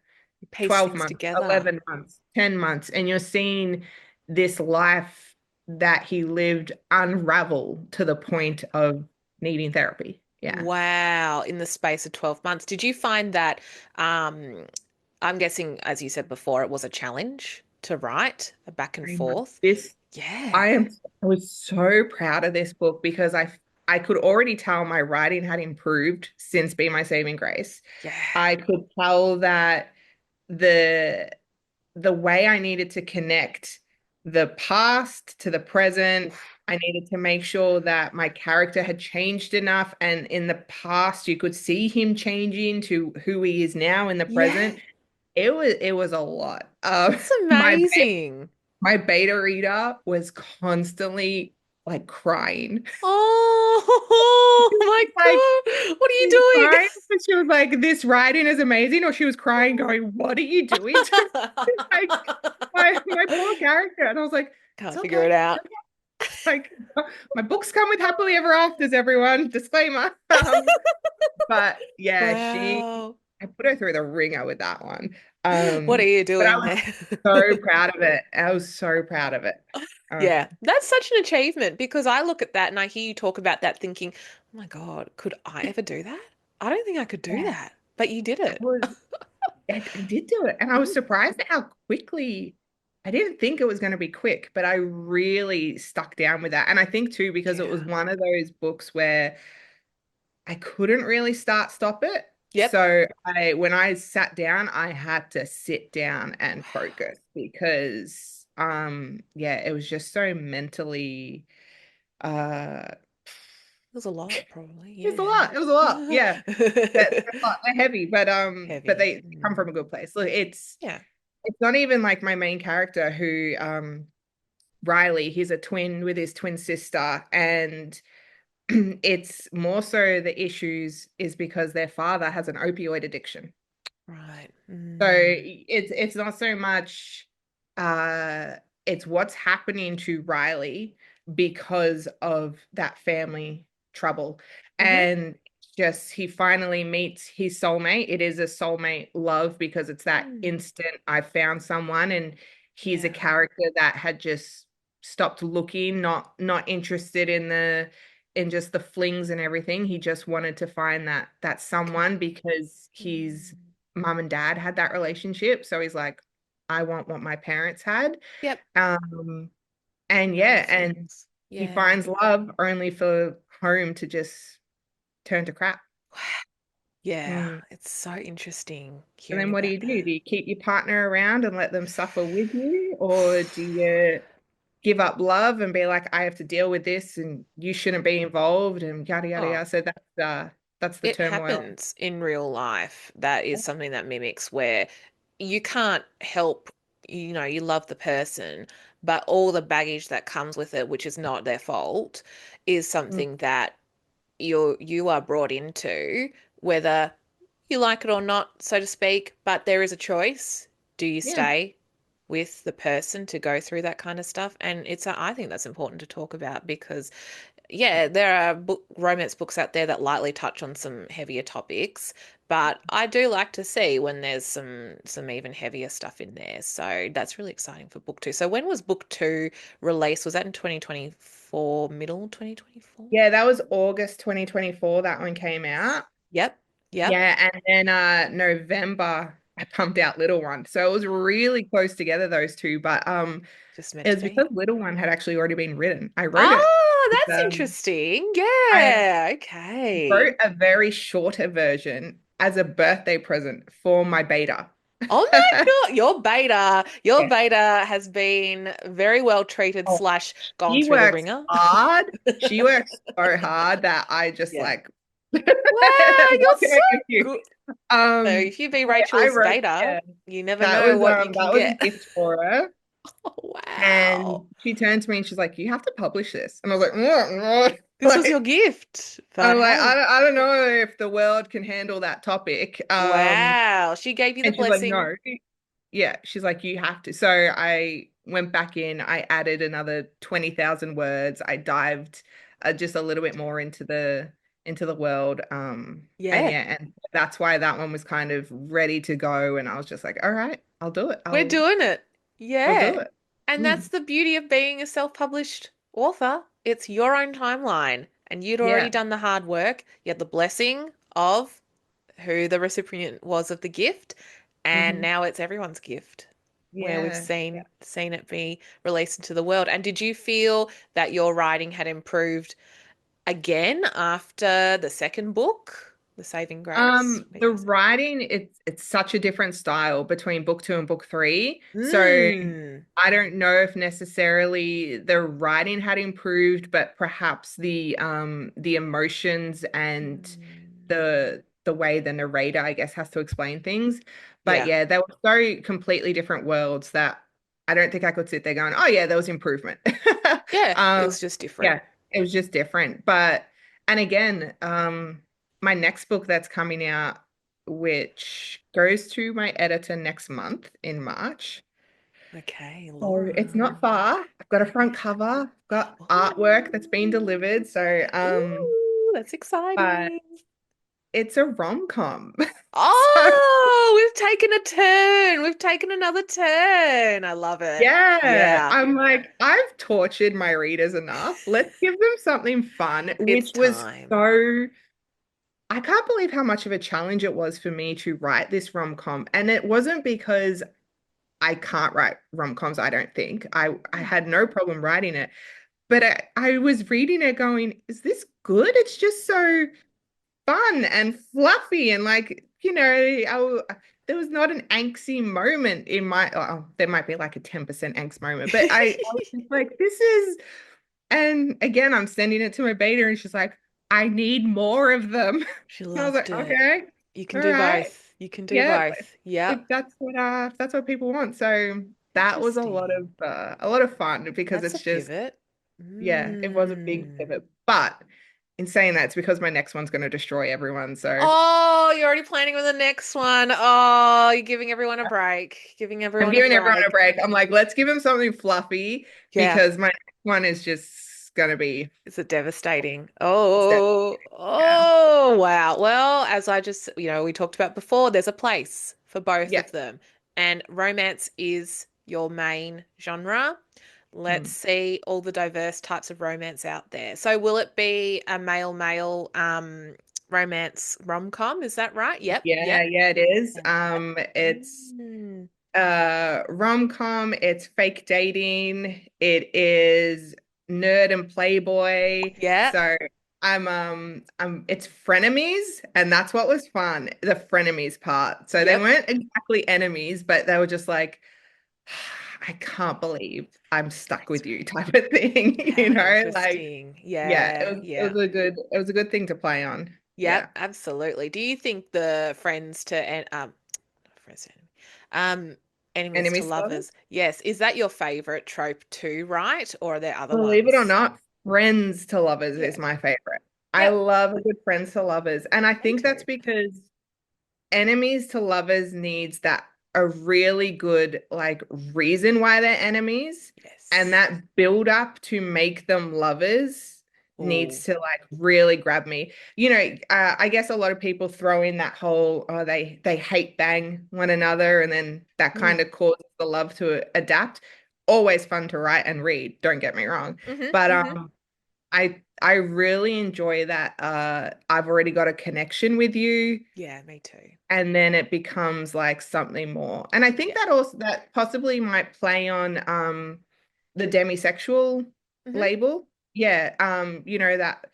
Piece 12 things months, together. 11 months, 10 months, and you're seeing this life that he lived unravel to the point of needing therapy. Yeah. Wow, in the space of 12 months. Did you find that, um, I'm guessing, as you said before, it was a challenge to write, a back and Very much. forth? This Yeah. I was so proud of this book because I could already tell my writing had improved since Be My Saving Grace. Yeah. I could tell that the the way I needed to connect the past to the present, Oof. I needed to make sure that my character had changed enough. And in the past, you could see him changing to who he is now in the Yeah. present. It was a lot. That's My amazing. my beta reader was constantly like crying. Oh, my Like God. What are she you was doing? crying and she was like, "This writing is amazing," or she was crying, going, "What are you doing to me?" Like my poor character. And I was like, "It's Can't figure okay. it It's out. okay." Like my books come with happily ever afters, everyone. Disclaimer. But yeah, Wow. I put her through the ringer with that one. What are you But I doing was there? so proud of it. I was so proud of it. Yeah, Um, that's such an achievement because I look at that and I hear you talk about that thinking, oh my God, could I ever do that? I don't think I could do yeah, that. But you did I it. was I did do it. And I was surprised at how quickly I didn't think it was going to be quick, but I really stuck down with that. And I think too, because it was Yeah. one of those books where I couldn't really stop it. Yep. So when I sat down, I had to sit down and focus because yeah, it was just so mentally uh It was a lot, probably. it was a lot. It was a lot. Yeah. Yeah. They're a lot. They're heavy, but Heavy. they come from a good place. Look, Yeah. it's not even like my main character who Riley, he's a twin with his twin sister, and it's more so the issues is because their father has an opioid addiction. Right. So Mm. it's not so much uh it's what's happening to Riley because of that family trouble. Hmm. And just he finally meets his soulmate. It is a soulmate love because it's that Mm. instant I found someone, and he's a Yeah. character that had just stopped looking, not interested in the in just the flings and everything. He just wanted to find that someone Connect. because his Mm. mum and dad had that relationship. So he's like, I want what my parents had. Yep. Um, and And other yeah, and things. he Yeah. finds love only for home to just turn to crap. Yeah. Mm. It's so interesting And hearing then what do about you do? that. Do you keep your partner around and let them suffer with you? Or do you give up love and be like, I have to deal with this and you shouldn't be involved and yada yada Oh, yada. So that's the it turmoil. happens in real life. That is something that mimics where you can't help, you love the person, but all the baggage that comes with it, which is not their fault, is Mm. something that you are brought into, whether you like it or not, so to speak, but there is a choice. Do you Yeah. stay with the person to go through that kind of stuff? And I think that's important to talk about because yeah, there are romance books out there that lightly touch on some heavier topics, but I do like to see when there's some even heavier stuff in there. So that's really exciting for book two. So when was book two released? Was that in 2024, middle 2024? Yeah, that was August 2024 that one came out. Yep. Yep. Yeah, and then November I pumped out Little One. So it was really close together those two, but Just meant it to was be. because Little One had actually already been written. I wrote it. Ah, that's Um, interesting. I Yeah. Okay. wrote a very shorter version as a birthday present for my beta. Oh my God, your Yeah. beta has been very well treated Oh, slash gone she through the works ringer. hard. She works so hard that I just Yeah. like Wow, you're what can so I give you? good. So if you be I Rachel's wrote, beta, yeah, you never know what you that can was a get. gift for her. Oh, And wow. she turned to me and she's like, "You have to publish this." And I was like, "Mm, mm." This was your gift, but I'm like, hey, I don't know if the world can handle that topic. wow. She gave you the And she's like, blessing. "No." Yeah, she's like, "You have to." So I went back in, I added another 20,000 words. I dived just a little bit more into the world. And Yeah, yeah, and that's why that one was kind of ready to go. And I was just like, all right, I'll do it. we're doing it. I'll Yeah. do it. And Mm, that's the beauty of being a self-published author. It's your own timeline, and you'd already yeah. done the hard work. You had the blessing of who the recipient was of the gift, and Hmm. now it's everyone's gift where we've Yeah. seen it be released into the world. And did you feel that your writing had improved again after the second book, The Saving Grace? What do you The think? writing, it's such a different style between book two and book three. So Mm. I don't know if necessarily the writing had improved, but perhaps the emotions and Mm. the way the narrator, I guess, has to explain things. But Yeah. yeah, they were so completely different worlds that I don't think I could sit there going, "Oh yeah, there was improvement." Yeah, it Um, was just different. yeah, it was just different. But and again, my next book that's coming out, which goes to my editor next month in March. Okay, So it's not Lauren. far. I've got a front Okay. cover, I've got artwork that's been Oh, delivered. So ooh, that's but exciting. it's a rom-com. So Oh, we've taken a turn. We've taken another turn. I love it. yeah, Yeah, I'm like, I've tortured my readers enough. Let's give them something fun, it's which was time. so I can't believe how much of a challenge it was for me to write this rom-com. And it wasn't because I can't write rom-coms, I don't think. I Hmm. had no problem writing it. But I was reading it going, is this good? It's just so fun and fluffy and like, there was not an angsty moment in my, oh, there might be like a 10% angst moment, but I was just like, this is, and again, I'm sending it to my beta and she's like, I need more of them. She And I was loved like, it. okay, You can all do right. both. You can do Yeah, both. Yep. if that's what people want. So that was Interesting. a lot of fun because That's a it's just pivot. yeah, it was a big Mm. pivot. But in saying that, it's because my next one's going to destroy everyone. So Oh, you're already planning with the next one. Oh, you're giving everyone a break. Giving I'm everyone a giving everyone a break. break. I'm like, let's give him something fluffy Yeah. because my next one is just going to be Is it devastating? it's dead. Oh, Yeah. oh, wow. Well, as I just, we talked about before, there's a place for both Yeah. of them. And romance is your main genre. Let's Mm. see all the diverse types of romance out there. So will it be a male-male romance rom-com? Is that right? Yep, Yeah, yep. yeah, it is. And that, It's mm, rom-com, it's fake dating, it is nerd and playboy. yeah, So I'm it's frenemies, and that's what was fun, the frenemies part. So they yep. weren't exactly enemies, but they were just like, I can't believe I'm stuck That's with you really type of thing, how like interesting. yeah, Yeah, yeah. it was a good thing to play on. Yep, Yeah. absolutely. Do you think the friends to and friends to um enemies to Enemies to lovers. lovers? Yes, is that your favorite trope too, right? Or are there other Believe it or ones? not, friends to lovers Yeah. is my favorite. I Yep, love a good friends to lovers. And I me think that's too. because enemies to lovers needs that a really good like reason why they're enemies, and Yes. that build up to make them lovers needs Oh. to like really grab me. I guess a lot of people throw in that whole oh they hate bang one another and then that Mm. kind of causes the love to adapt. Always fun to write and read, don't get me wrong. Mm-hmm. But Mm-hmm. I really enjoy that I've already got a connection with you Yeah, me too. and then it becomes like something more. And I think Yeah. that also that possibly might play on the demisexual Mm-hmm. label. Yeah, that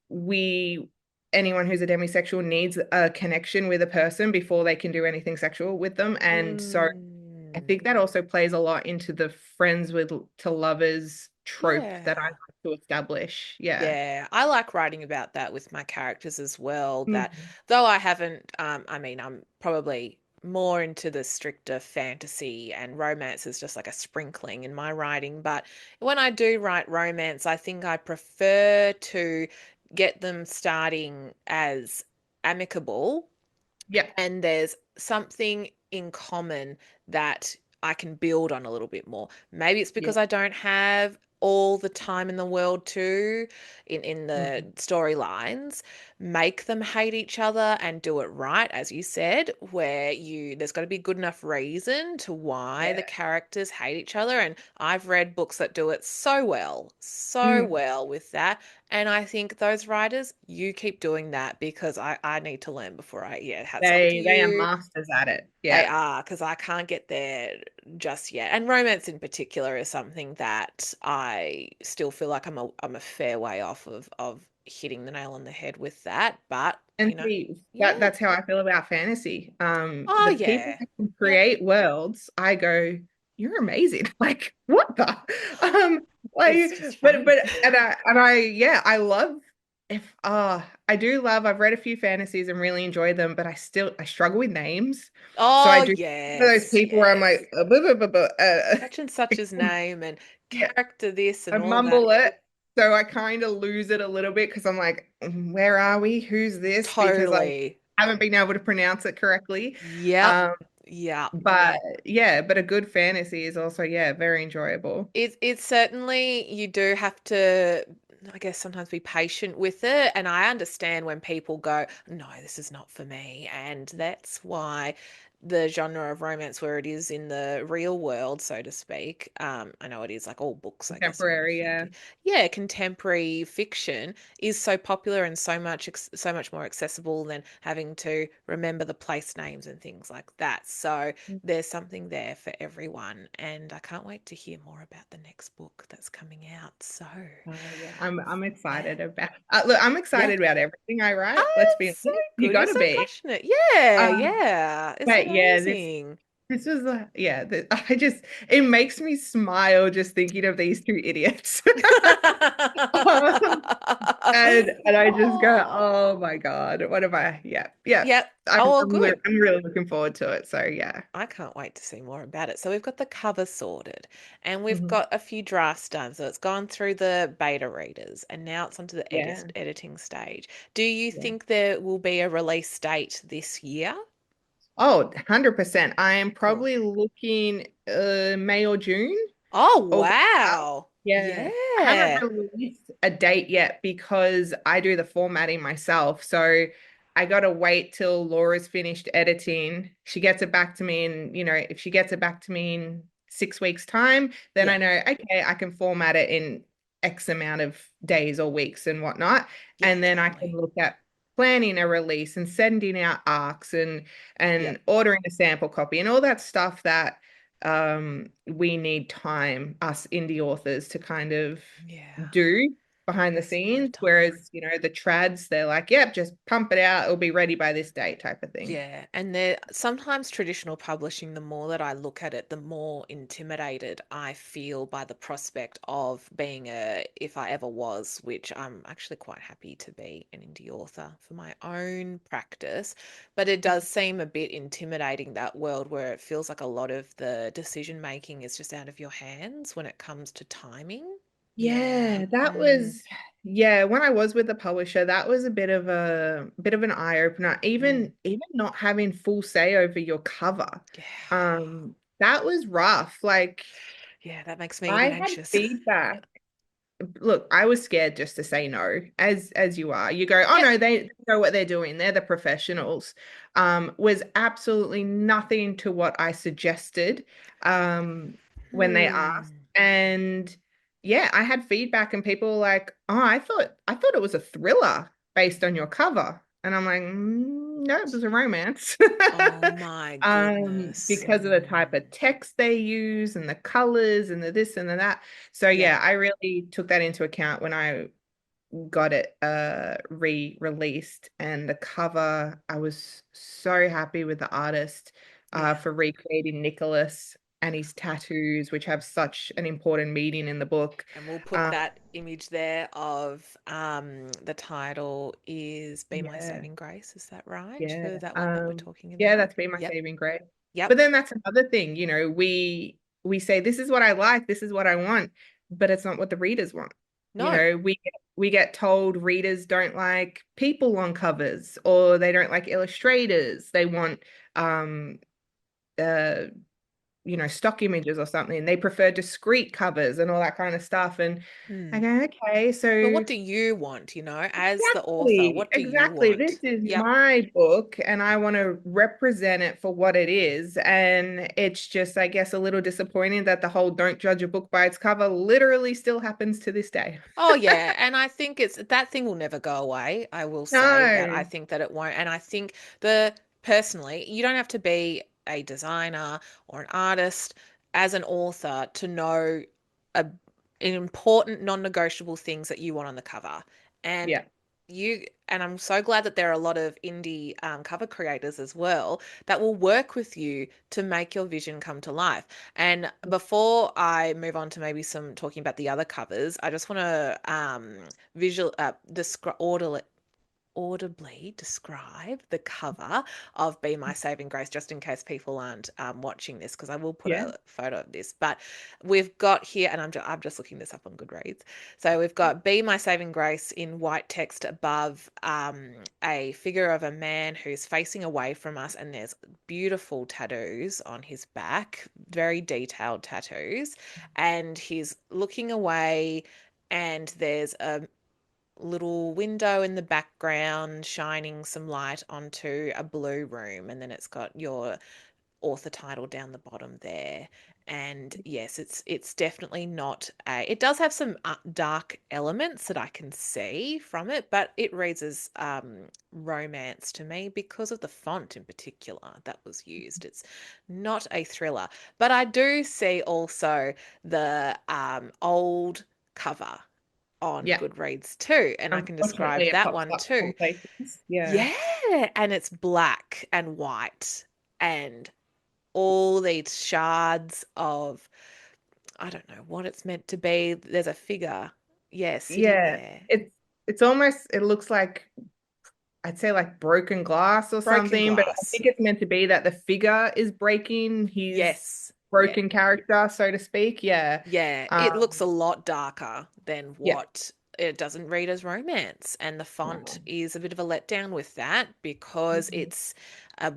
we anyone who's a demisexual needs a connection with a person before they can do anything sexual with them. And so I Mm. think that also plays a lot into the friends with to lovers trope that I Yeah. like to establish. Yeah. Yeah, I like writing about that with my characters as well. That Mhm. though I haven't, I mean, I'm probably more into the stricter fantasy, and romance is just like a sprinkling in my writing. But when I do write romance, I think I prefer to get them starting as amicable, Yeah. and there's something in common that I can build on a little bit more. Maybe it's Yeah. because I don't have all the time in the world to in the Mhm. storylines make them hate each other and do it right, as you said, where you there's got to be good enough reason to why the Yeah. characters hate each other. And I've read books that do it so Mm. well with that. And I think those writers, you keep doing that because I need to learn before I, yeah, hats off to They are you. masters at it. They Yeah. are, because I can't get there just yet. And romance in particular is something that I still feel like I'm a fair way off of hitting the nail on the head with that. But, And see, yeah. that's how I feel about fantasy. Oh The people yeah. that can Yep. create worlds, I go, you're amazing. Like, what the? Um, It's like, just but fun. yeah, I love if I do love, I've read a few fantasies and really enjoyed them, but I struggle with names. So I Oh do one of those yes, people where I'm yes. like, blah, blah, blah, blah, Such and such's name and yeah, character this I and all that. mumble it. So I kind of lose it a little bit because I'm like, where are we? Who's this? Because I Totally. haven't been able to pronounce it correctly. Yep. Um, Yep. but yeah, but a good fantasy is also, yeah, very enjoyable. It's certainly, you do have to, I guess, sometimes be patient with it. And I understand when people go, no, this is not for me. And that's why the genre of romance, where it is in the real world, so to speak, I know it is like all books, I guess, are in the Contemporary, yeah. fantasy. Yeah, contemporary fiction is so popular and so much more accessible than having to remember the place names and things like that. So there's something there for everyone, and I can't wait to hear more about the next book that's coming out. So, Yeah, I'm yeah, excited about look, I'm yeah. excited about everything I write. Let's Oh, be it's so honest. You good. You're gotta so be. passionate. Yeah, Um, yeah. It's but yeah, amazing. this was yeah, it makes me smile just thinking of these two idiots. And I just go, Oh, oh my God, what am I? Yeah, yeah. yep. Oh, well, good. I'm really looking forward to it. So yeah. I can't wait to see more about it. So we've got the cover sorted and we've Mhm. got a few drafts done. So it's gone through the beta readers and now it's onto the Yeah, editing stage. Do you yeah. think there will be a release date this year? Oh, 100%. I am Cool. probably looking May or June. Oh, Or wow. yeah, I haven't Yeah. released a date yet because I do the formatting myself. So I got to wait till Laura's finished editing. She gets it back to me, and if she gets it back to me in 6 weeks' time, then I Yeah. know, okay, I can format it in X amount of days or weeks and whatnot. Yeah, And then I can totally. look at planning a release and sending out arcs and Yep. ordering a sample copy and all that stuff that we need time, us indie authors, to kind of Yeah. do behind the There's a lot of scenes. time. Whereas, the trads, they're like, yep, just pump it out. It'll be ready by this date type of thing. Yeah, and there sometimes traditional publishing, the more that I look at it, the more intimidated I feel by the prospect of being if I ever was, which I'm actually quite happy to be an indie author for my own practice, but it does seem a bit intimidating, that world where it feels like a lot of the decision making is just out of your hands when it comes to timing. Yeah. Yeah, yeah, when I was with the publisher, that was a bit of an eye opener. Mm. Even not having full say over your cover. Yeah. That was rough. Like Yeah, that makes me a I bit had anxious. feedback. Look, I was scared just to say no, as you are. You go, oh Yep. no, they know what they're doing. They're the professionals. Was absolutely nothing to what I suggested when they asked. Hmm. And yeah, I had feedback and people were like, oh, I thought it was a thriller based on your cover. And I'm like, no, it was a romance. Oh my goodness. Because of the type of text they use and the colors and the this and the that. So Yep. yeah, I really took that into account when I got it re-released. And the cover, I was so happy with the artist Yeah. for recreating Nicholas. and his tattoos, which have such an important meaning in the book. And we'll put Um, that image there of the title is Be My yeah, Saving Grace. Is that right? yeah. For that one that we're talking Yeah, about? that's been my Yep. saving grace. But Yep. then that's another thing, we say this is what I like, this is what I want, but it's not what the readers want. No. We get told readers don't like people on covers or they don't like illustrators. They want um uh stock images or something. They prefer discrete covers and all that kind of stuff. And I Hmm. go, okay, But so what do you want, as the author? exactly, What do you exactly. This want? is Yep. my book, and I want to represent it for what it is. And it's just, I guess, a little disappointing that the whole don't judge a book by its cover literally still happens to this day. Oh yeah, and I think it's that thing will never go away. I will say that I No. think that it won't, and I think the personally, you don't have to be a designer or an artist as an author to know a important non-negotiable things that you want on the cover. And Yeah. I'm so glad that there are a lot of indie cover creators as well that will work with you to make your vision come to life. And before I move on to maybe some talking about the other covers, I just want to visual describe audibly describe the cover of Be My Saving Grace, just in case people aren't watching this, because I will put Yeah. a photo of this. But we've got here, and I'm just looking this up on Goodreads. So we've got Be My Saving Grace in white text above a figure of a man who's facing away from us, and there's beautiful tattoos on his back, very detailed tattoos, and he's looking away, and there's a little window in the background shining some light onto a blue room, and then it's got your author title down the bottom there. And yes, it's definitely not a, it does have some dark elements that I can see from it, but it reads as romance to me because of the font in particular that was used. It's not a thriller, but I do see also the old cover on Yeah. Goodreads too, and I can Unfortunately, describe it that pops one up too. some places. Yeah. Yeah, and it's black and white and all these shards of, I don't know what it's meant to be. There's a figure, yeah, sitting Yeah. there. It's almost, it looks like, I'd say like broken glass or Broken something, but I glass. think it's meant to be that the figure is breaking his Yes. Yeah. broken character, so to speak. Yeah. Yeah. It looks Um, a lot darker than yeah. what it doesn't read as romance. And the font No. is a bit of a letdown with that because Mhm. it's a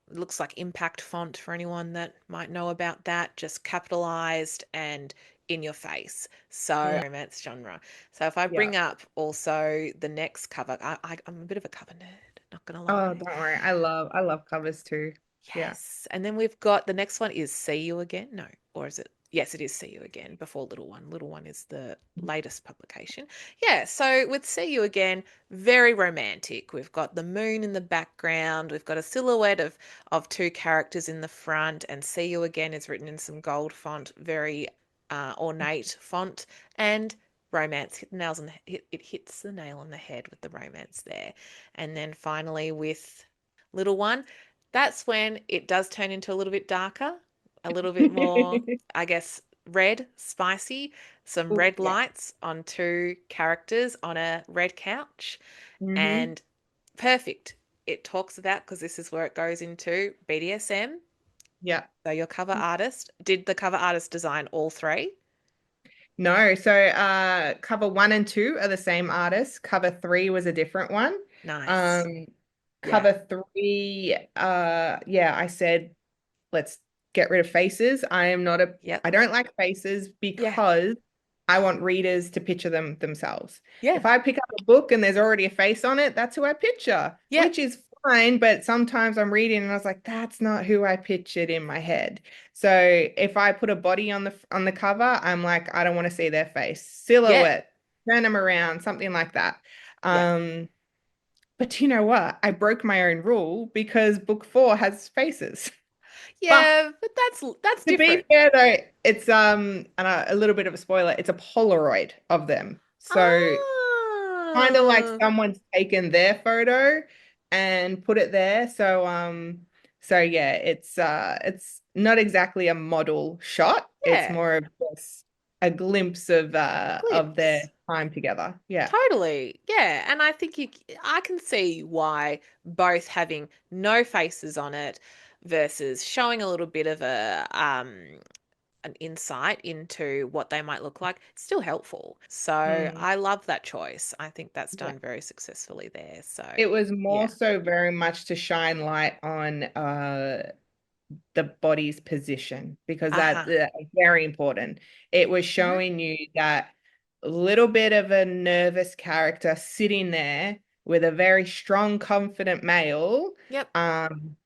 looks like impact font for anyone that might know about that, just capitalized and in your face. So, Mm, romance genre. So, if I yeah. bring up also the next cover, I'm a bit of a cover nerd, not gonna Oh, lie. don't worry. I love covers too. Yeah. Yes. And then we've got the next one is See You Again. No, or is it? Yes, it is See You Again before Little One. Little One is the latest publication. Yeah, so with See You Again, very romantic. We've got the moon in the background. We've got a silhouette of two characters in the front, and See You Again is written in some gold font, very ornate font, and romance hit the nails on it hits the nail on the head with the romance there. And then finally with Little One, that's when it does turn into a little bit darker, a little bit more, I guess, red, spicy, some Oh, red yeah. lights on two characters on a red couch, Hmm. and perfect. It talks about, because this is where it goes into BDSM. Yeah. So, your cover artist, did the cover artist design all three? No, so cover one and two are the same artist. Cover three was a different one. Nice. Um, Yeah. cover three, yeah, I said let's get rid of faces. Yep. I don't like faces Yeah. because I want readers to picture them themselves. Yeah. If I pick up a book and there's already a face on it, that's who I picture, Yep. which is fine. But sometimes I'm reading and I was like, that's not who I pictured in my head. So if I put a body on the cover, I'm like, I don't want to see their face. Yeah. Silhouette, turn them around, something like that. Yeah. Um, but you know what? I broke my own rule because book four has faces. But Yeah. But that's to be different. fair though, it's and a little bit of a spoiler, it's a Polaroid of them. So kind of like Ah. someone's taken their photo and put it there. So So yeah, it's not exactly a model shot. It's Yeah, more of just a glimpse a of their glimpse. time together. Yeah. Totally. Yeah. And I think I can see why both having no faces on it versus showing a little bit of an insight into what they might look like, it's still helpful. So Mm, I love that choice. I think that's yeah. done very successfully there. So It was more yeah. so very much to shine light on the body's position because Uh-huh. that's very important. It was Hmm. showing you that little bit of a nervous character sitting there with a very strong, confident male Yep. um,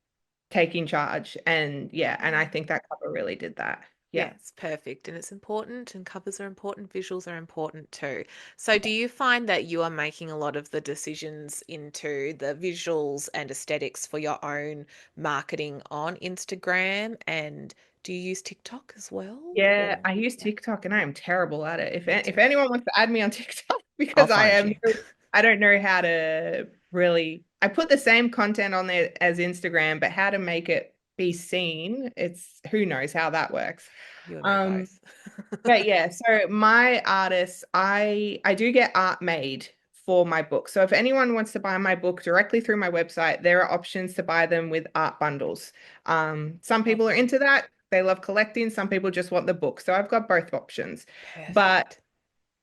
taking charge. And yeah, and I Yeah. think that cover really did that. Yeah, Yeah. it's perfect and it's important, and covers are important, visuals are important too. So, do you find that you are making a lot of the decisions into the visuals and aesthetics for your own marketing on Instagram? And do you use TikTok as well? Yeah, Or, I use yeah, TikTok and I am terrible at it. me If too. anyone wants to add me on TikTok, I'll because find you. I don't know how to really, I put the same content on there as Instagram, but how to make it be seen, it's who knows how that works. You and me Um, both. but yeah, so my artists, I do get art made for my book. So if anyone wants to buy my book directly through my website, there are options to buy them with art bundles. Some people are Lovely. into that. They love collecting. Some people just want the book. So I've got both options. But Perfect.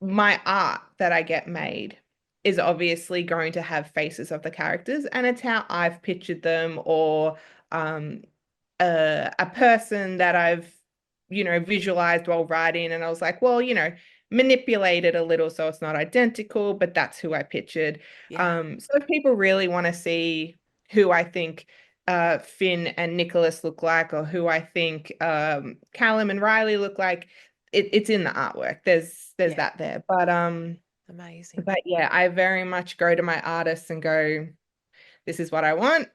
my art that I get made is obviously going to have faces of the characters, and it's how I've pictured them, or um, a person that I've, visualized while writing. And I was like, well, manipulate it a little so it's not identical, but that's who I pictured. Yeah. So if people really want to see who I think Finn and Nicholas look like, or who I think Callum and Riley look like, it's in the artwork. There's Yeah. that there. Amazing. But yeah, I very much go to my artists and go, this is what I want.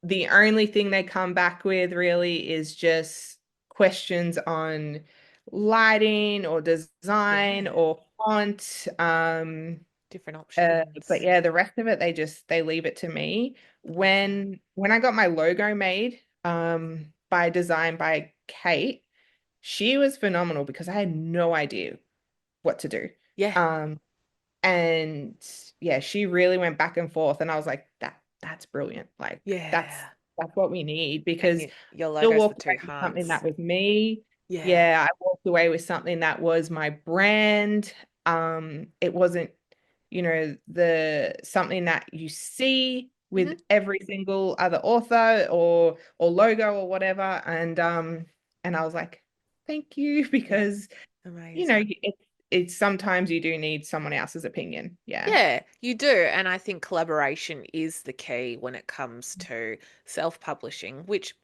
The only thing they come back with really is just questions on lighting or design Yeah. or font. Different But options. yeah, the rest of it they leave it to me. Love that. When I got my logo made, by design by Kate, she was phenomenal because I had no idea what to do. Yeah. Um, and yeah, she really went back and forth, and I was like, that's brilliant. Like Yeah. that's what we need And because your still logo's the walked two away with something hearts. that was me. Yeah. Yeah, I walked away with something that was my brand. It wasn't, the something that you see with Hmm. every single other author or logo or whatever. And I was like, thank you, Yeah. because Amazing. it's sometimes you do need someone else's opinion. Yeah. Yeah, you do. And I think collaboration is the key when it comes to self-publishing, which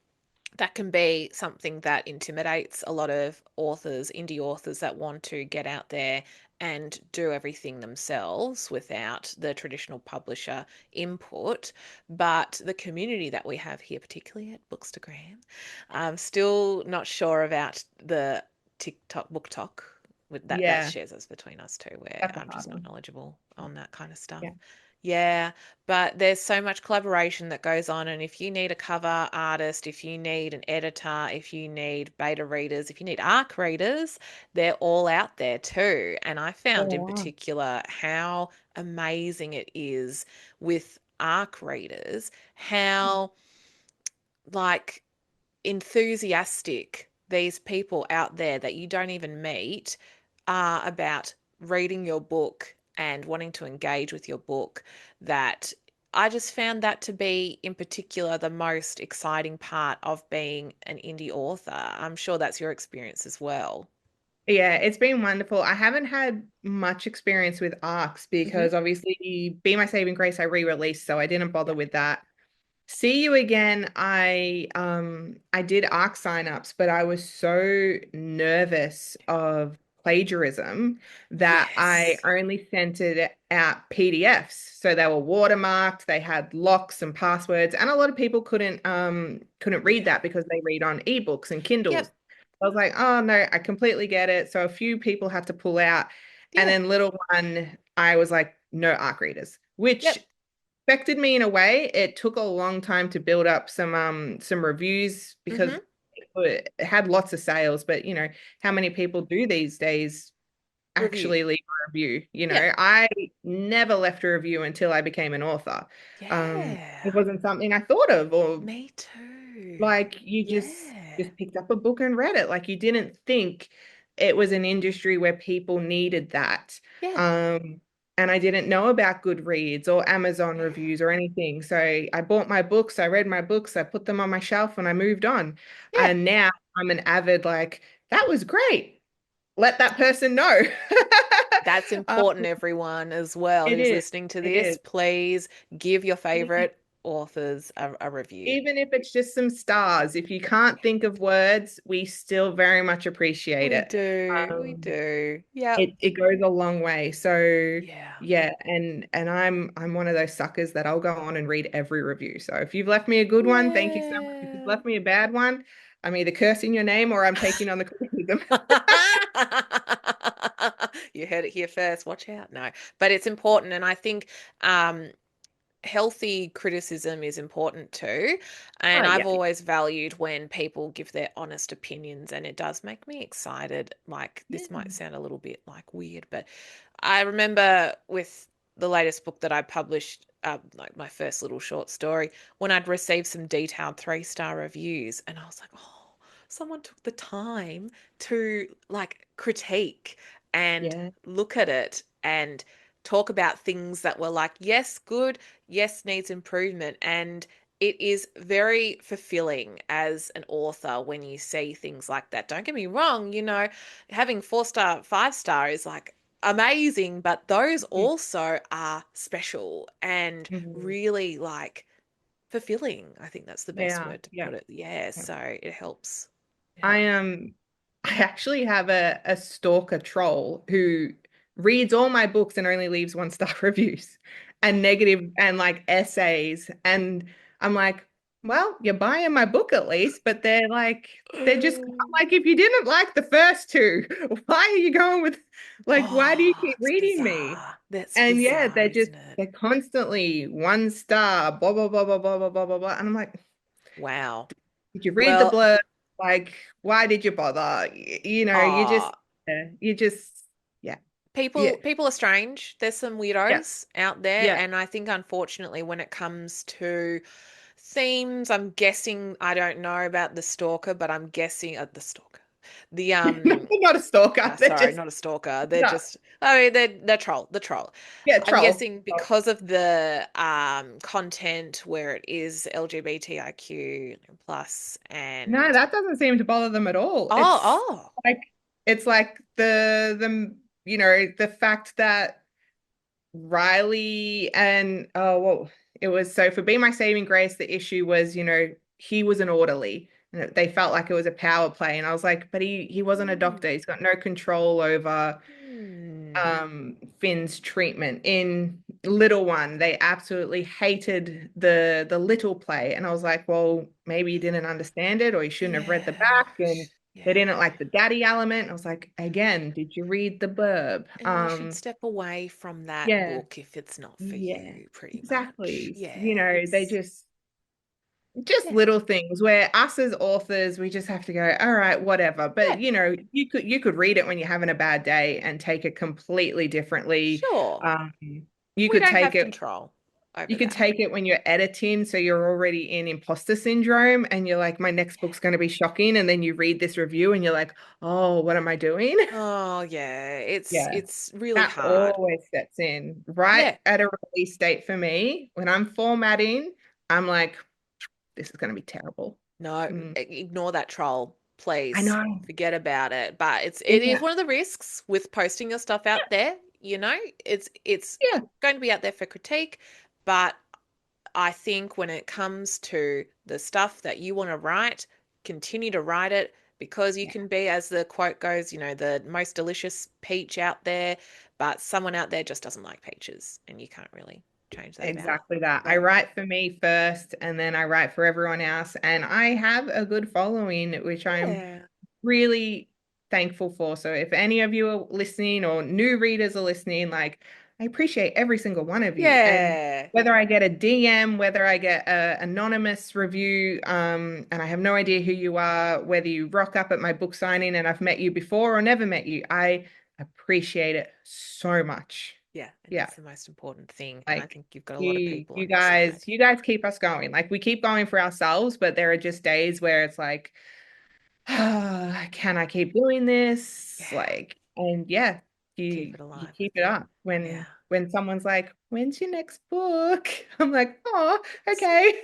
that can be something that intimidates a lot of authors, indie authors that want to get out there and do everything themselves without the traditional publisher input. But the community that we have here, particularly at Bookstagram, I'm still not sure about the TikTok, book talk. With that Yeah, shares us between us two, where that's a I'm hard just not one. knowledgeable on that kind of stuff. Yeah. Yeah, but there's so much collaboration that goes on. And if you need a cover artist, if you need an editor, if you need beta readers, if you need ARC readers, they're all out there too. And I Oh, found in wow. particular how amazing it is with ARC readers, how like enthusiastic these people out there that you don't even meet are about reading your book and wanting to engage with your book. That I just found that to be, in particular, the most exciting part of being an indie author. I'm sure that's your experience as well. Yeah, it's been wonderful. I haven't had much experience with ARCs Hmm. because obviously Be My Saving Grace I re-released, so I didn't bother Yeah. with that. See You Again, I did ARC signups, but I was so nervous of plagiarism that I Yes. only sent it out PDFs. So they were watermarked, they had locks and passwords, and a lot of people couldn't read Yeah. that because they read on ebooks and Kindles. Yep. I was like, oh no, I completely get it. So a few people had to pull out. And Yeah. then little one, I was like, no ARC readers, which Yep. affected me in a way. It took a long time to build up some reviews Hmm. because it had lots of sales, but how many people do these days Review. actually leave a review? Yeah. I never left a review until I became an author. It Yeah. wasn't something I thought of, or Me too. like you Yeah. just picked up a book and read it. Like you didn't think it was an industry where people needed that. Yeah. Um, and I didn't know about Goodreads or Amazon Yeah. reviews or anything. So I bought my books, I read my books, I put them on my shelf, and I moved on. Yeah. And now I'm an avid, like, that was great. Let that person know. That's Um, important, everyone, as well, it who's is. listening to It this. is. Please give your favorite authors a review. Even if it's just some stars, if you can't think of words, we still very much appreciate We it. do. We Um, do. Yep. it goes a long way. So Yeah. yeah, and I'm one of those suckers that I'll go on and read every review. So if you've left me a good one, thank you so much. If you've Yeah. left me a bad one, I'm either cursing your name or I'm taking on the criticism. You heard it here first. Watch out. No, but it's important. And I think um, healthy criticism is important too. Oh And I've yeah. always valued when people give their honest opinions, and it does make me excited. Like, Yeah. this might sound a little bit like weird, but I remember with the latest book that I published, like my first little short story, when I'd received some detailed 3-star reviews, and I was like, oh, someone took the time to like critique and Yeah. look at it and talk about things that were like, yes, good, yes, needs improvement. And it is very fulfilling as an author when you see things like that. Don't get me wrong, having 4-star, 5-star is like amazing, but those Yeah. also are special and Mhm. really like fulfilling. I think that's the They best are. word to Yeah. put it. Yeah, Yeah. so it helps. I Yeah. am I actually have a stalker troll who reads all my books and only leaves 1-star reviews and negative and like essays. And I'm like, well, you're buying my book at least, but they're just I'm like, if you didn't like the first two, why are you going with why do you Oh, keep it's reading me? bizarre. That's And yeah, bizarre, isn't it? they're constantly 1 star, blah blah blah blah blah blah blah blah blah. And I'm like, Wow. did you read the Well, blurb? Why did you bother? oh, You just, yeah, yeah, people are strange. There's some yeah, weirdos out there, yeah. and I think unfortunately when it comes to themes, I'm guessing I don't know about the stalker, but I'm guessing the stalker. The Not a stalker. They're sorry, just, not a stalker. They're no, just I mean they're troll, the troll. yeah, I'm troll. guessing because of the content where it is LGBTIQ plus No, and that doesn't seem to bother them at all. oh, oh. Like, it's like the fact that Riley and oh well, it was so for Be My Saving Grace, the issue was, he was an orderly. And they felt like it was a power play. And I was like, but he wasn't a Hmm. doctor. He's got no control over Hmm. Finn's treatment. In Little One, they absolutely hated the little play. And I was like, well, maybe you didn't understand it or you shouldn't have read the Yeah. back. And they Yeah. didn't like the daddy element. I was like, again, did you read the blurb? And you should step away from that Yeah. book if it's not for Yeah, you, pretty much. exactly. Yeah, They it's just yeah, little things where us as authors, we just have to go, all right, whatever. But yeah, you could read it when you're having a bad day and take it completely differently. sure. Um, you We could don't take have it control you over could that. take it when you're editing, so you're already in imposter syndrome and you're like, my next book's going to be shocking. And then you read this review and you're like, oh, what am I doing? Oh, yeah, it's Yeah. it's really That hard. always steps in right Yeah, at a release date for me. When I'm formatting, I'm like, this is going to be terrible. no, Mm. ignore that troll, I please. know. Forget about it. But it is Yeah. one of the risks with posting your stuff out there, It's Yeah. going to be out there for critique, but I think when it comes to the stuff that you want to write, continue to write it because you Yeah. can be, as the quote goes, the most delicious peach out there, but someone out there just doesn't like peaches, and you can't really change that about it. Exactly that. I So, write for me first and then I write for everyone else. And I have a good following, which I'm yeah. really thankful for. So if any of you are listening or new readers are listening, like I appreciate every single one of you. And Yeah. whether I get a DM, whether I get a anonymous review, and I have no idea who you are, whether you rock up at my book signing and I've met you before or never met you, I appreciate it so much. Yeah, and Yeah. that's the most important thing. And I Like think you've got a lot of you people you on your side. guys, you guys keep us going. Like we keep going for ourselves, but there are just days where it's like, can I keep doing this? Yeah, Like, and yeah, keep you it you alive keep with it you. up. Yeah. When someone's like, "When's your next book?" I'm like, "Oh, So okay."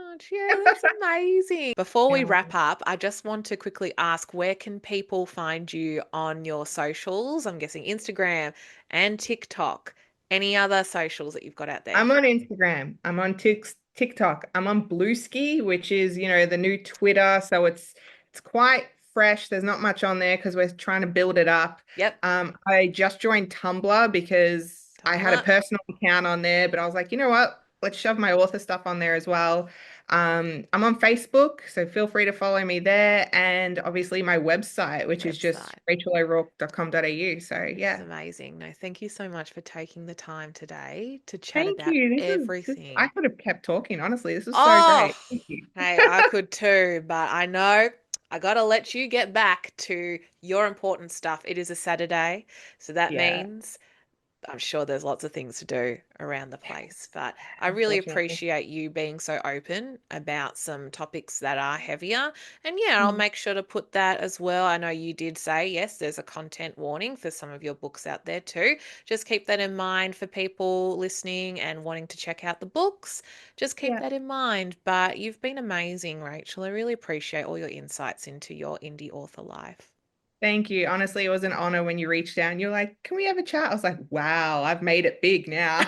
much. Yeah, that's amazing. Before we Yeah. wrap up, I just want to quickly ask where can people find you on your socials? I'm guessing Instagram and TikTok. Any other socials that you've got out there? I'm on Instagram. I'm on TikTok. I'm on Blueski, which is, the new Twitter. So it's quite fresh. There's not much on there because we're trying to build it up. Yep, I just joined Tumblr because I had a Tumblr. personal account on there, but I was like, you know what? Let's shove my author stuff on there as well. I'm on Facebook, so feel free to follow me there. And obviously my website, which is just Website. rachelorooke.com.au. So It's yeah. amazing. No, thank you so much for taking the time today to chat Thank about you. I everything. could have kept talking, honestly. This was so Oh, great. Thank you. hey, I could too, but I know I gotta let you get back to your important stuff. It is a Saturday, so that Yeah, means I'm sure there's lots of things to do around the place, but I really unfortunately. appreciate you being so open about some topics that are heavier. And yeah, I'll Mm. make sure to put that as well. I know you did say, yes, there's a content warning for some of your books out there too. Just keep that in mind for people listening and wanting to check out the books. Just keep Yeah. that in mind. But you've been amazing, Rachel. I really appreciate all your insights into your indie author life. Thank you. Honestly, it was an honor when you reached out and you're like, can we have a chat? I was like, wow, I've made it big now.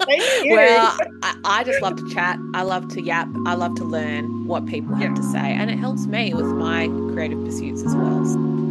Thank you. Well, I just love to chat. I love to yap. I love to learn what people have Yeah. to say. And it helps me with my creative pursuits as well.